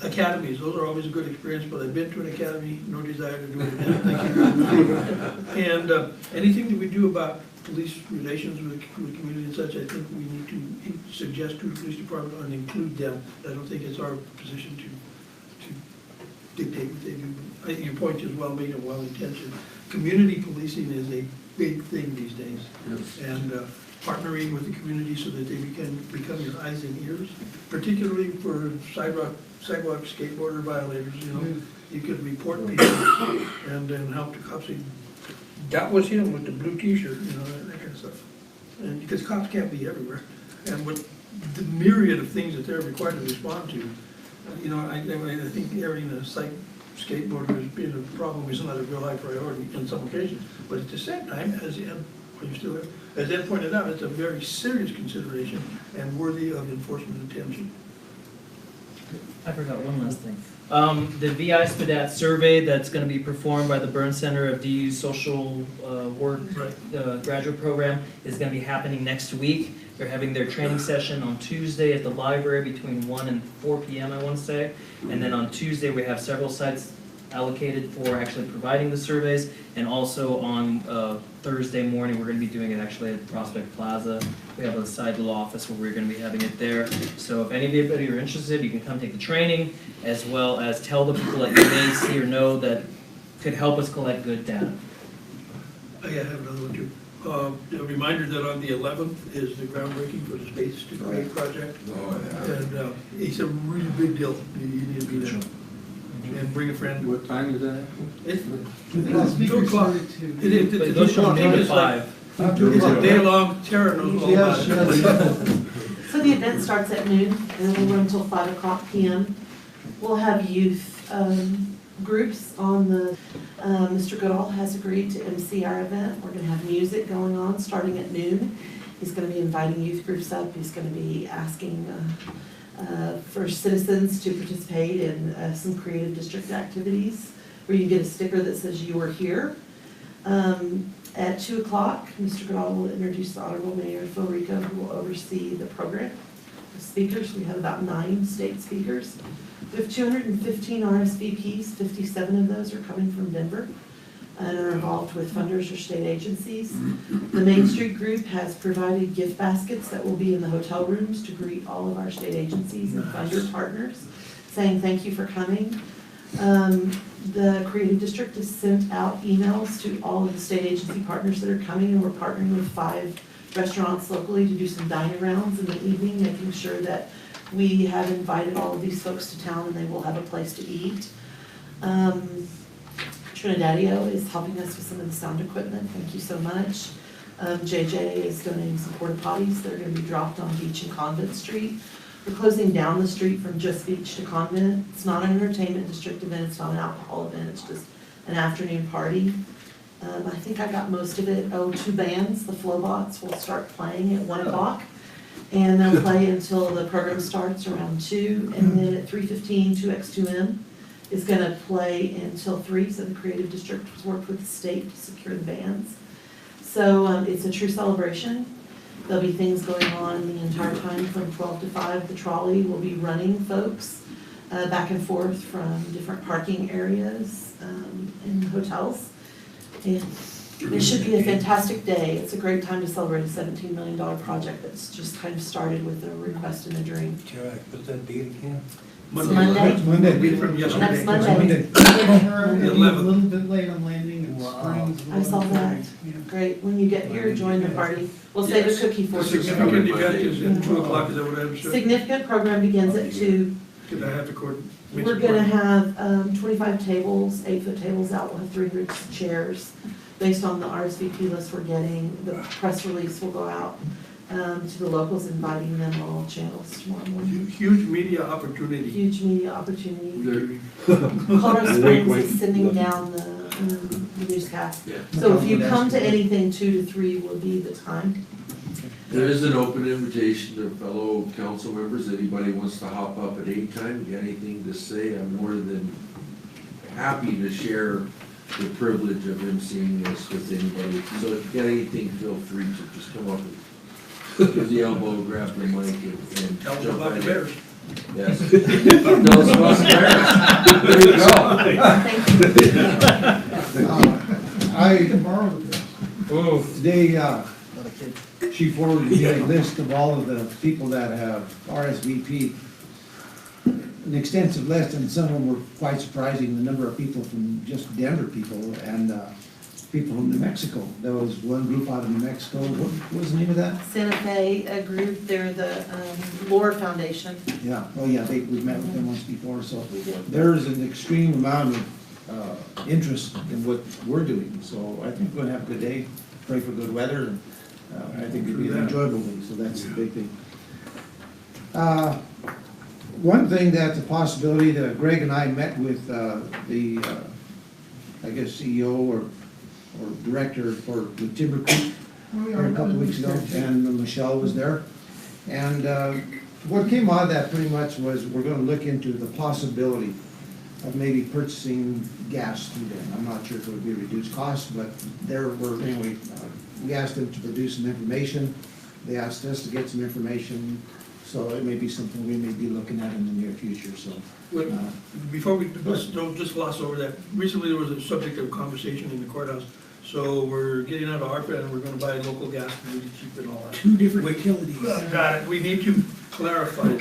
Academies, those are always a good experience, but I've been to an academy, no desire to do it again, thank you. And anything that we do about police relations with the community and such, I think we need to suggest to the police department and include them. I don't think it's our position to dictate what they do. I think your point is well made and well intentioned. Community policing is a big thing these days.
Yes.
And partnering with the community so that they can become your eyes and ears, particularly for sidewalk skateboarder violators, you know. You could report people and then help the cops say, that was him with the blue t-shirt, you know, that kind of stuff. And because cops can't be everywhere. And with the myriad of things that they're required to respond to, you know, I think having a skateboarder as being a problem is not a real high priority in some occasions. But at the same time, as Ed pointed out, it's a very serious consideration and worthy of enforcement attention.
I forgot one last thing. The VI SPDAT survey that's going to be performed by the Burn Center of DU's social work graduate program is going to be happening next week. They're having their training session on Tuesday at the library between 1 and 4 p.m. I want to say. And then on Tuesday we have several sites allocated for actually providing the surveys, and also on Thursday morning we're going to be doing it actually at Prospect Plaza. We have a side little office where we're going to be having it there. So if anybody are interested, you can come take the training, as well as tell the people that you may see or know that could help us collect good data.
I have another one too. A reminder that on the 11th is the groundbreaking for the Space to Create project.
Oh, yeah.
And it's a really big deal. You need to be there. And bring a friend.
What time is that?
It's
The
2 o'clock. It
But it goes from noon to 5.
It's a day-long, Tara knows all about it.
So the event starts at noon and will run until 5 o'clock p.m. We'll have youth groups on the, Mr. Goodall has agreed to MC our event. We're gonna have music going on starting at noon. He's gonna be inviting youth groups up. He's gonna be asking for citizens to participate in some creative district activities where you get a sticker that says you were here. At 2 o'clock, Mr. Goodall will introduce the Honorable Mayor Phil Rico, who will oversee the program. The speakers, we have about 9 state speakers. We have 215 RSVPs, 57 of those are coming from Denver and are involved with funders or state agencies. The Main Street group has provided gift baskets that will be in the hotel rooms to greet all of our state agencies and funder partners, saying thank you for coming. The Creative District has sent out emails to all of the state agency partners that are coming, and we're partnering with 5 restaurants locally to do some dining rounds in the evening, making sure that we have invited all of these folks to town and they will have a place to eat. Trinidadio is helping us with some of the sound equipment, thank you so much. JJ is donating some porta potties. They're going to be dropped on Beach and Convent Street. We're closing down the street from just Beach to Convent. It's not an entertainment district event, it's not an alcohol event, it's just an afternoon party. I think I got most of it. 2 bands, the Flowbots, will start playing at 1 o'clock. And they'll play until the program starts around 2. And then at 3:15, 2X2M is gonna play until 3. So the Creative District has worked with the state to secure the bands. So it's a true celebration. There'll be things going on the entire time from 12 to 5. The trolley will be running folks back and forth from different parking areas and hotels. And it should be a fantastic day. It's a great time to celebrate a $17 million project that's just kind of started with a request and a dream.
Can I put that date again?
Monday.
Next Monday.
Read from yesterday.
Next Monday.
We're a little bit late on landing and Springs.
I saw that. Great. When you get here, join the party. We'll save a cookie for
The
you.
significant event is at 2 o'clock, is that what I understood?
Significant program begins at 2.
Did I have to court?
We're gonna have 25 tables, 8-foot tables out. We'll have 300 chairs. Based on the RSVP list we're getting, the press release will go out to the locals, inviting them on all channels tomorrow morning.
Huge media opportunity.
Huge media opportunity.
There-
Colorado
Wink,
Springs
wink.
is sending down the newscast.
Yeah.
So if you come to anything, 2 to 3 will be the time.
There is an open invitation to fellow council members, anybody wants to hop up at any time, you got anything to say, I'm more than happy to share the privilege of emceeing this with anybody. So if you got anything, feel free to just come up and give the elbow, grab the mic and
Tell them
jump
about
right
the
in.
Bears.
Yes. Tell us about the Bears. There you go.
I,
can borrow the
Oh,
today, she forwarded me a list of all of the people that have RSVP. An extensive list, and some of them were quite surprising, the number of people from just Denver people and people from New Mexico. There was one group out of New Mexico, what was the name of that?
Santa Fe, a group, they're the Lore Foundation.
Yeah, oh yeah, we've met with them once before, so
We did.
there's an extreme amount of interest in what we're doing. So I think we're gonna have a good day, pray for good weather, and I think it'll be an enjoyable day, so that's the big thing. One thing that's a possibility that Greg and I met with I guess CEO or director with Timber Creek here a couple of weeks ago, and Michelle was there. And what came out of that pretty much was we're gonna look into the possibility of maybe purchasing gas through them. I'm not sure if it would be reduced costs, but anyway, we asked them to produce some information. They asked us to get some information, so it may be something we may be looking at in the near future, so.
Wait, before we, don't just gloss over that, recently there was a subject of conversation in the courthouse, so we're getting out of ARPA and we're gonna buy local gas really cheap and all that.
2 different utilities.
Got it, we need to clarify. So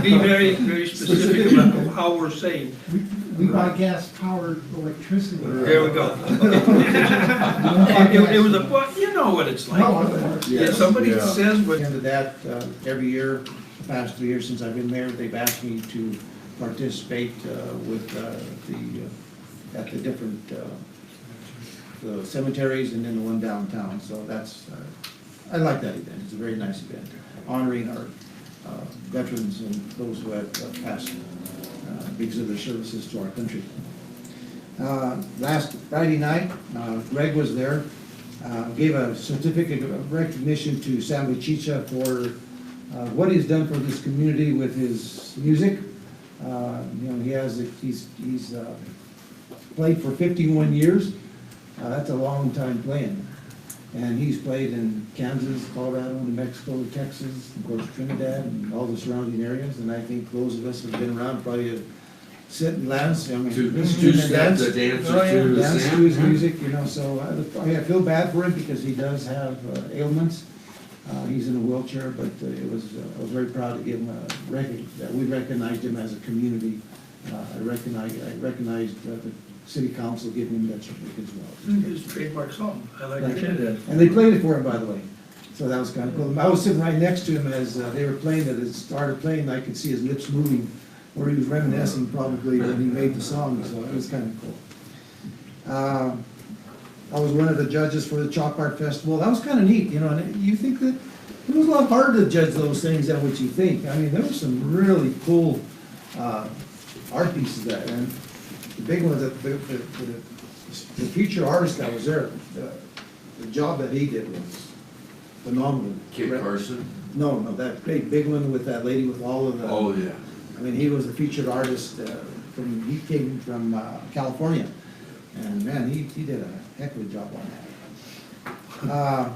be very, very specific about how we're saying.
We buy gas-powered electricity.
There we go. It was a, well, you know what it's like. If somebody says what.
Into that, every year, the past 3 years since I've been there, they've asked me to participate with at the different the cemeteries and then the one downtown. So that's, I like that event. It's a very nice event, honoring our veterans and those who have passed because of their services to our country. Last Friday night, Greg was there, gave a certificate of recognition to Sam Chicha for what he's done for this community with his music. You know, he's played for 51 years. That's a long time playing. And he's played in Kansas, Colorado, New Mexico, Texas, of course Trinidad, and all the surrounding areas. And I think those of us who've been around probably have sit and dance. I mean,
Two-step, the dancer to
dance to
Sam.
his music, you know. So I feel bad for him because he does have ailments. He's in a wheelchair, but I was very proud to give him that we recognized him as a community. I recognized the city council giving him that certificate as well.
His trademark song, I like it.
And they played it for him, by the way. So that was kind of cool. I was sitting right next to him as they were playing it. It started playing, I could see his lips moving, where he was reminiscing probably when he made the song, so it was kind of cool. I was one of the judges for the Chalk Art Festival. That was kind of neat, you know, and you think that it was a lot harder to judge those things than what you think. I mean, there were some really cool art pieces there, and the big one, the feature artist that was there, the job that he did was phenomenal.
Kit Carson?
No, that big one with that lady with all of the.
Oh, yeah.
I mean, he was the featured artist he came from California. And man, he did a heck of a job on that.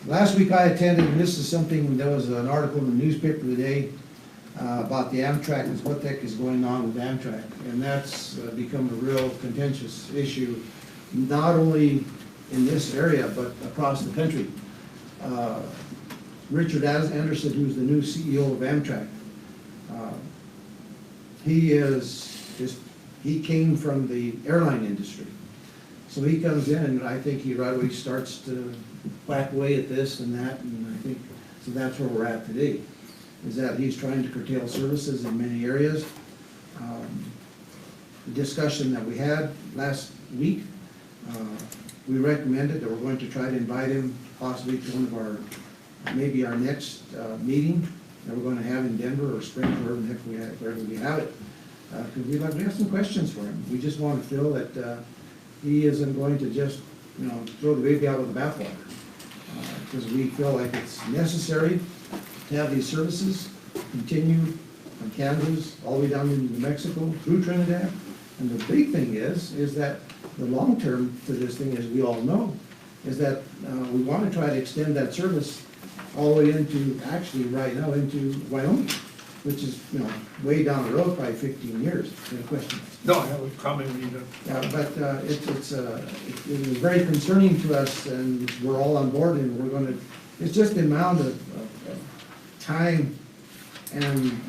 Last week I attended, and this is something, there was an article in the newspaper today about the Amtrak, and what the heck is going on with Amtrak. And that's become a real contentious issue, not only in this area, but across the country. Richard Anderson, who's the new CEO of Amtrak, he came from the airline industry. So he comes in, and I think he right away starts to whack away at this and that, and I think, so that's where we're at today, is that he's trying to curtail services in many areas. The discussion that we had last week, we recommended that we're going to try to invite him possibly to one of our maybe our next meeting that we're gonna have in Denver or Spring, wherever the heck wherever we have it. Because we have some questions for him. We just want to feel that he isn't going to just, throw the baby out with the bathwater. Because we feel like it's necessary to have these services continue from Kansas all the way down into New Mexico through Trinidad. And the big thing is that the long term to this thing, as we all know, is that we want to try to extend that service all the way into, actually right now, into Wyoming, which is, way down the road, probably 15 years, no question.
No, I have a comment when you're done.
Yeah, but it was very concerning to us, and we're all on board, and we're gonna, it's just the amount of time and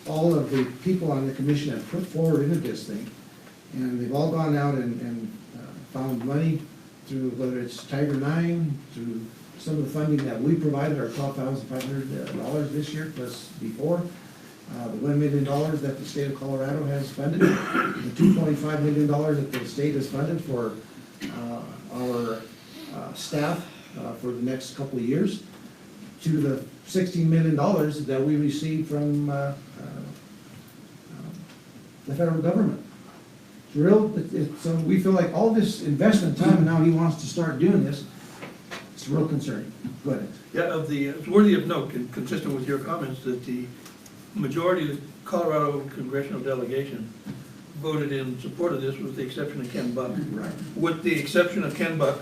all of the people on the commission have put forward into this thing, and they've all gone out and found money through, whether it's Tiger 9, through some of the funding that we provided, our $12,500 this year plus before, the $1 million that the state of Colorado has funded, the $2.5 million that the state has funded for our staff for the next couple of years, to the $16 million that we received from the federal government. It's real, so we feel like all this investment time, and now he wants to start doing this, it's real concerning. Go ahead.
Yeah, it's worthy of note, and consistent with your comments, that the majority of the Colorado congressional delegation voted in support of this, with the exception of Ken Buck.
Right.
With the exception of Ken Buck,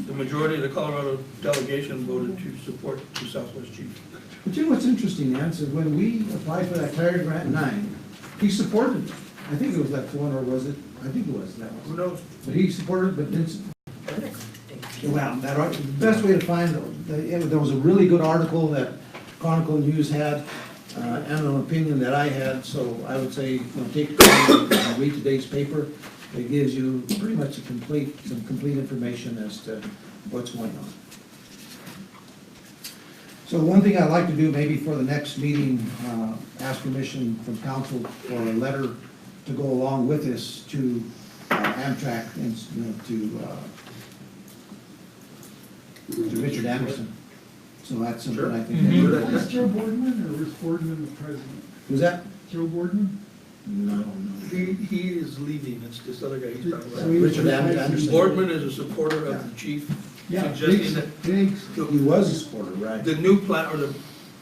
the majority of the Colorado delegation voted to support the Southwest Chief.
But you know what's interesting, Nance, is when we applied for that Tiger Grant 9, he supported it. I think it was that one, or was it? I think it was that one.
Who knows?
But he supported, but didn't. Well, the best way to find, there was a really good article that Chronicle News had, and an opinion that I had, so I would say, take the time and read today's paper. It gives you pretty much some complete information as to what's going on. So one thing I'd like to do maybe for the next meeting, ask permission from council for a letter to go along with this to Amtrak and, to Richard Anderson. So that's something I think.
Was Joe Boardman, or was Boardman the president?
Was that?
Joe Boardman?
No.
He is leaving, it's this other guy he's talking
So
about.
he was
Richard
the
Anderson.
president.
Boardman is a supporter of the chief,
Yeah,
suggesting that
big,
He was a supporter, right?
the new plan, or the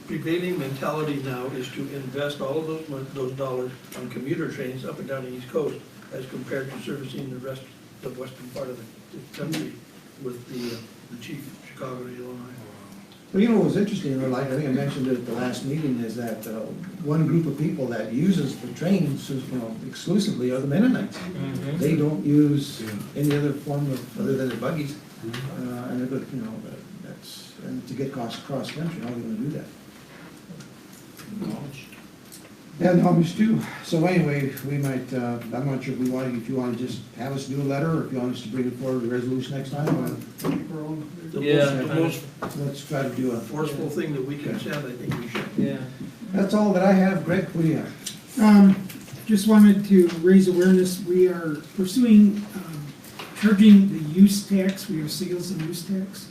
prevailing mentality now is to invest all of those dollars on commuter trains up and down the East Coast, as compared to servicing the rest of the western part of the country with the chief, Chicago to Illinois.
Well, you know what was interesting, like I think I mentioned it at the last meeting, is that one group of people that uses the trains, exclusively are the Mennonites. They don't use any other form of, other than the buggies. And they're good, that's, and to get cross country, how are they gonna do that? Yeah, knowledge too. So anyway, we might, I'm not sure if you want to just have us do a letter, or if you want us to bring it forward to resolution next time. Let's try to do a
forceful thing that we can send, I think we should.
Yeah.
That's all that I have. Greg, what do you have?
Just wanted to raise awareness, we are pursuing charging the use tax, we have sales and use tax.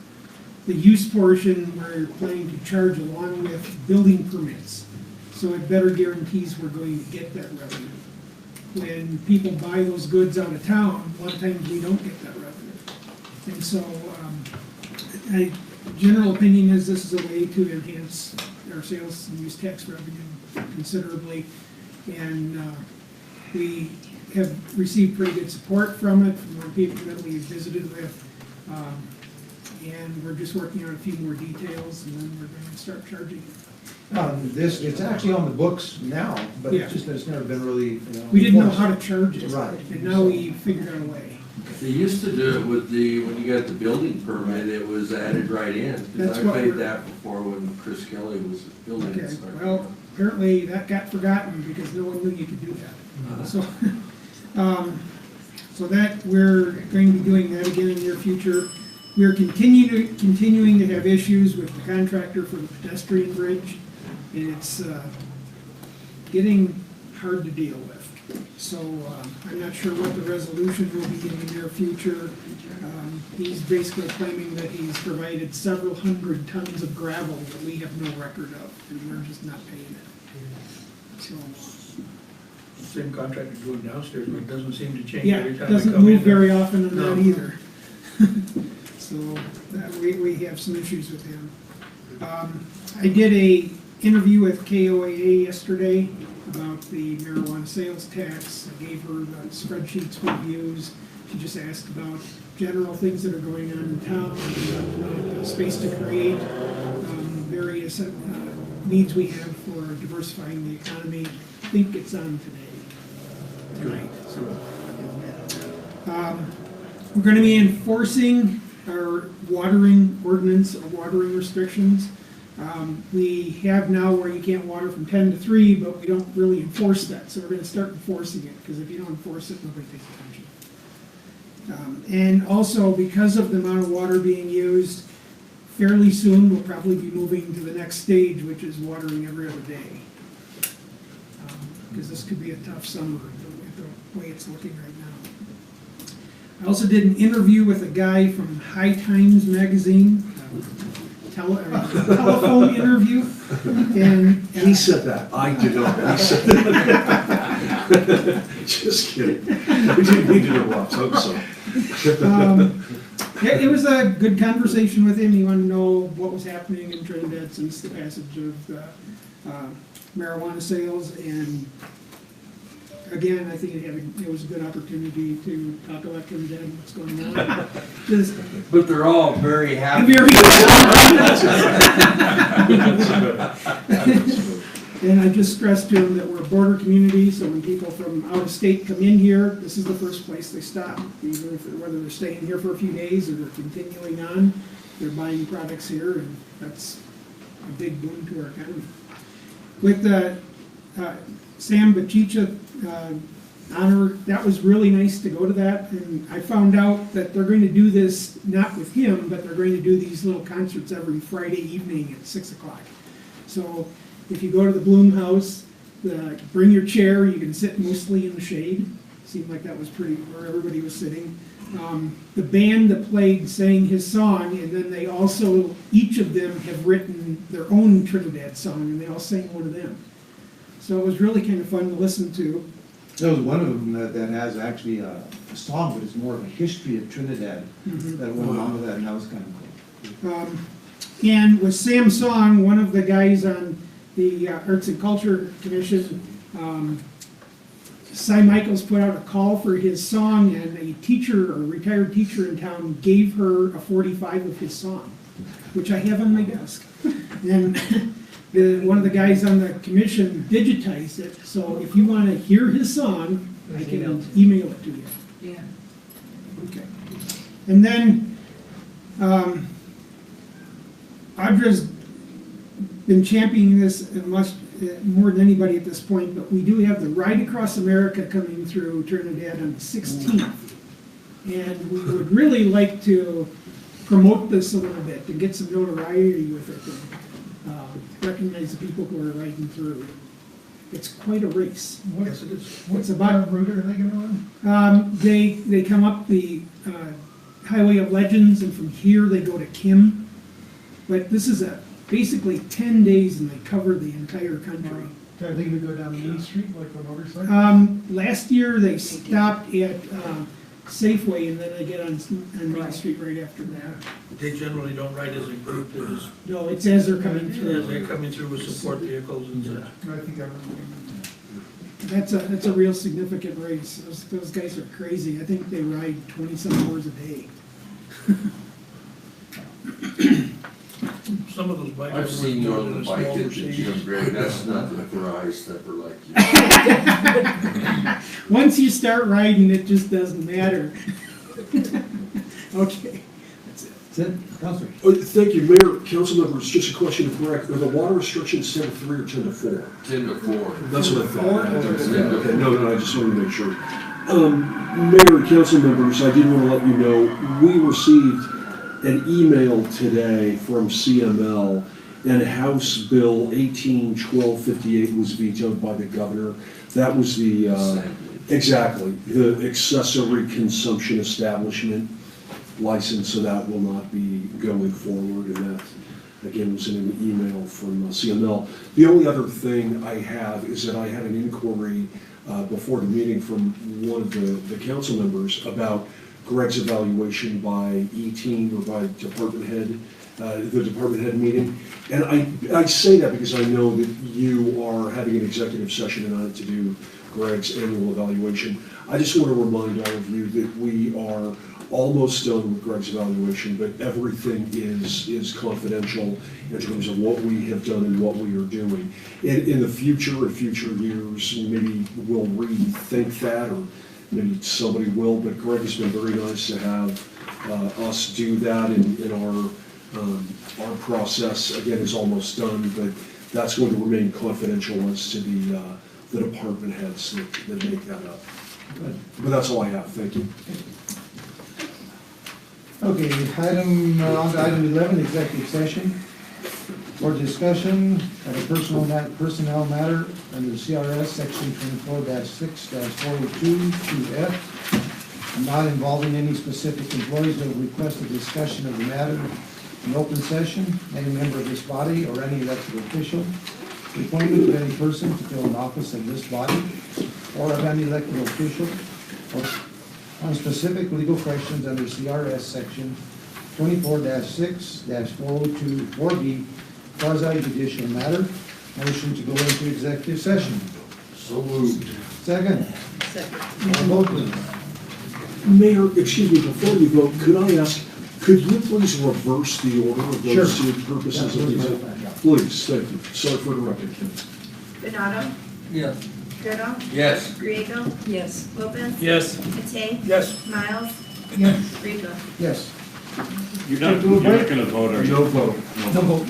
The use portion, we're planning to charge along with building permits. So it better guarantees we're going to get that revenue. When people buy those goods out of town, a lot of times we don't get that revenue. And so, my general opinion is this is a way to enhance our sales and use tax revenue considerably. And we have received pretty good support from it, from the people that we've visited with. And we're just working on a few more details, and then we're going to start charging it.
It's actually on the books now, but
Yeah.
it's just that it's never been really,
We didn't know how to charge it.
Right.
And now we figured out a way.
They used to do it with when you got the building permit, it was added right in.
That's
Because I
what
paid
we're-
that before when Chris Kelly was building
Okay,
it.
well, apparently that got forgotten because no one knew you could do that. So, so that, we're going to be doing that again in the near future. We're continuing to have issues with the contractor for the pedestrian bridge. And it's getting hard to deal with. So I'm not sure what the resolution will be in the near future. He's basically claiming that he's provided several hundred tons of gravel that we have no record of, and we're just not paying it. So,
Same contractor doing downstairs, but it doesn't seem to change
yeah,
every time they
doesn't
come in.
move very often on that
No.
either. So we have some issues with him. I did a interview with KOAA yesterday about the marijuana sales tax. I gave her the spreadsheets we've used. She just asked about general things that are going on in town, about space to create, various needs we have for diversifying the economy. I think it's on tonight. So, we're going to be enforcing our watering ordinance or watering restrictions. We have now where you can't water from 10 to 3, but we don't really enforce that. So we're going to start enforcing it, because if you don't enforce it, nobody pays attention. And also, because of the amount of water being used, fairly soon we'll probably be moving to the next stage, which is watering every other day. Because this could be a tough summer, the way it's looking right now. I also did an interview with a guy from High Times magazine, telephone interview, and
He said that, I did not, he said that. Just kidding. We didn't mean to interrupt, I'm sorry.
it was a good conversation with him. He wanted to know what was happening in Trinidad since the passage of the marijuana sales, and again, I think it was a good opportunity to talk about Trinidad and what's going on. Just
But they're all very happy.
And I just stressed to him that we're a border community, so when people from out of state come in here, this is the first place they stop. Even if, whether they're staying here for a few days or they're continuing on, they're buying products here, and that's a big boon to our economy. With the Sam Bachicha honor, that was really nice to go to that, and I found out that they're going to do this not with him, but they're going to do these little concerts every Friday evening at 6 o'clock. So if you go to the Bloom House, bring your chair, you can sit mostly in the shade. Seemed like that was pretty, where everybody was sitting. The band that played sang his song, and then they also, each of them have written their own Trinidad song, and they all sang one of them. So it was really kind of fun to listen to.
There was one of them that has actually a song, but it's more of a history of Trinidad that went along with that, and that was kind of cool.
And with Sam's song, one of the guys on the Arts and Culture Commission, Cy Michaels, put out a call for his song, and a teacher, or a retired teacher in town, gave her a 45 of his song, which I have on my desk. And one of the guys on the commission digitized it, so if you want to hear his song, I can email it to you.
Yeah.
Okay. And then, Audra's been championing this more than anybody at this point, but we do have the Ride Across America coming through Trinidad on the 16th. And we would really like to promote this a little bit, to get some notoriety with it, and recognize the people who are riding through. It's quite a race.
Yes, it is.
What's about
route are they gonna run?
They come up the Highway of Legends, and from here they go to Kim. But this is basically 10 days, and they cover the entire country.
Are they gonna go down Main Street like the motorcycle?
Last year they stopped at Safeway, and then they get on Main Street right after that.
They generally don't ride as a group, they just,
No, it's as they're coming through.
as they're coming through with support vehicles and such.
I think I remember.
That's a real significant race. Those guys are crazy. I think they ride 20-some hours a day.
Some of those bikers.
I've seen you on the bike
smaller
at the
stages.
gym, Greg, that's nothing for eyes that are like you.
Once you start riding, it just doesn't matter. Okay, that's it.
That's it, Counselor?
Thank you, Mayor, council members, just a question to correct, are the water restrictions 10 to 3 or 10 to 4?
10 to 4.
That's what I thought.
Yeah.
Okay, no, I just wanted to make sure. Mayor and council members, I did want to let you know, we received an email today from CML, and House Bill 18-1258 was vetoed by the governor. That was the, exactly, the accessory consumption establishment license, so that will not be going forward, and that, again, was in an email from CML. The only other thing I have is that I had an inquiry before the meeting from one of the council members about Greg's evaluation by E-team or by department head, the department head meeting. And I say that because I know that you are having an executive session tonight to do Greg's annual evaluation. I just want to remind all of you that we are almost done with Greg's evaluation, but everything is confidential in terms of what we have done and what we are doing. In the future, in future years, maybe we'll rethink that, or maybe somebody will, but Greg has been very nice to have us do that in our process. Again, is almost done, but that's going to remain confidential as to the department heads that make that up. But that's all I have, thank you.
Okay, on to item 11, executive session. For discussion of a personnel matter under CRS section 24-6-402 2F, not involving any specific employees, but request a discussion of the matter in open session, any member of this body or any elected official, the appointment of any person to fill an office of this body or of any elected official, or on specific legal questions under CRS section 24-6-402 4B, quasi-judicial matter. Motion to go into executive session.
So moved.
Second.
Second.
Vote please.
Mayor, excuse me, before you vote, could I ask, could you please reverse the order of
Sure.
those two purposes of these? Please, thank you. Sorry for interrupting.
Benado,
Yes.
Goodall,
Yes.
Griego,
Yes.
Lopez.
Yes.
Matei,
Yes.
Miles,
Yes.
Rico.
Yes.
You're not gonna vote, are you?
No vote.
No vote.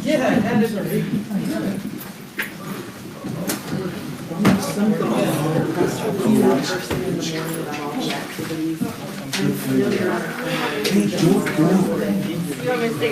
Yeah, that is right. First thing in the morning about all the activities. I know you're on.
Hey, don't go.
You want me to stay?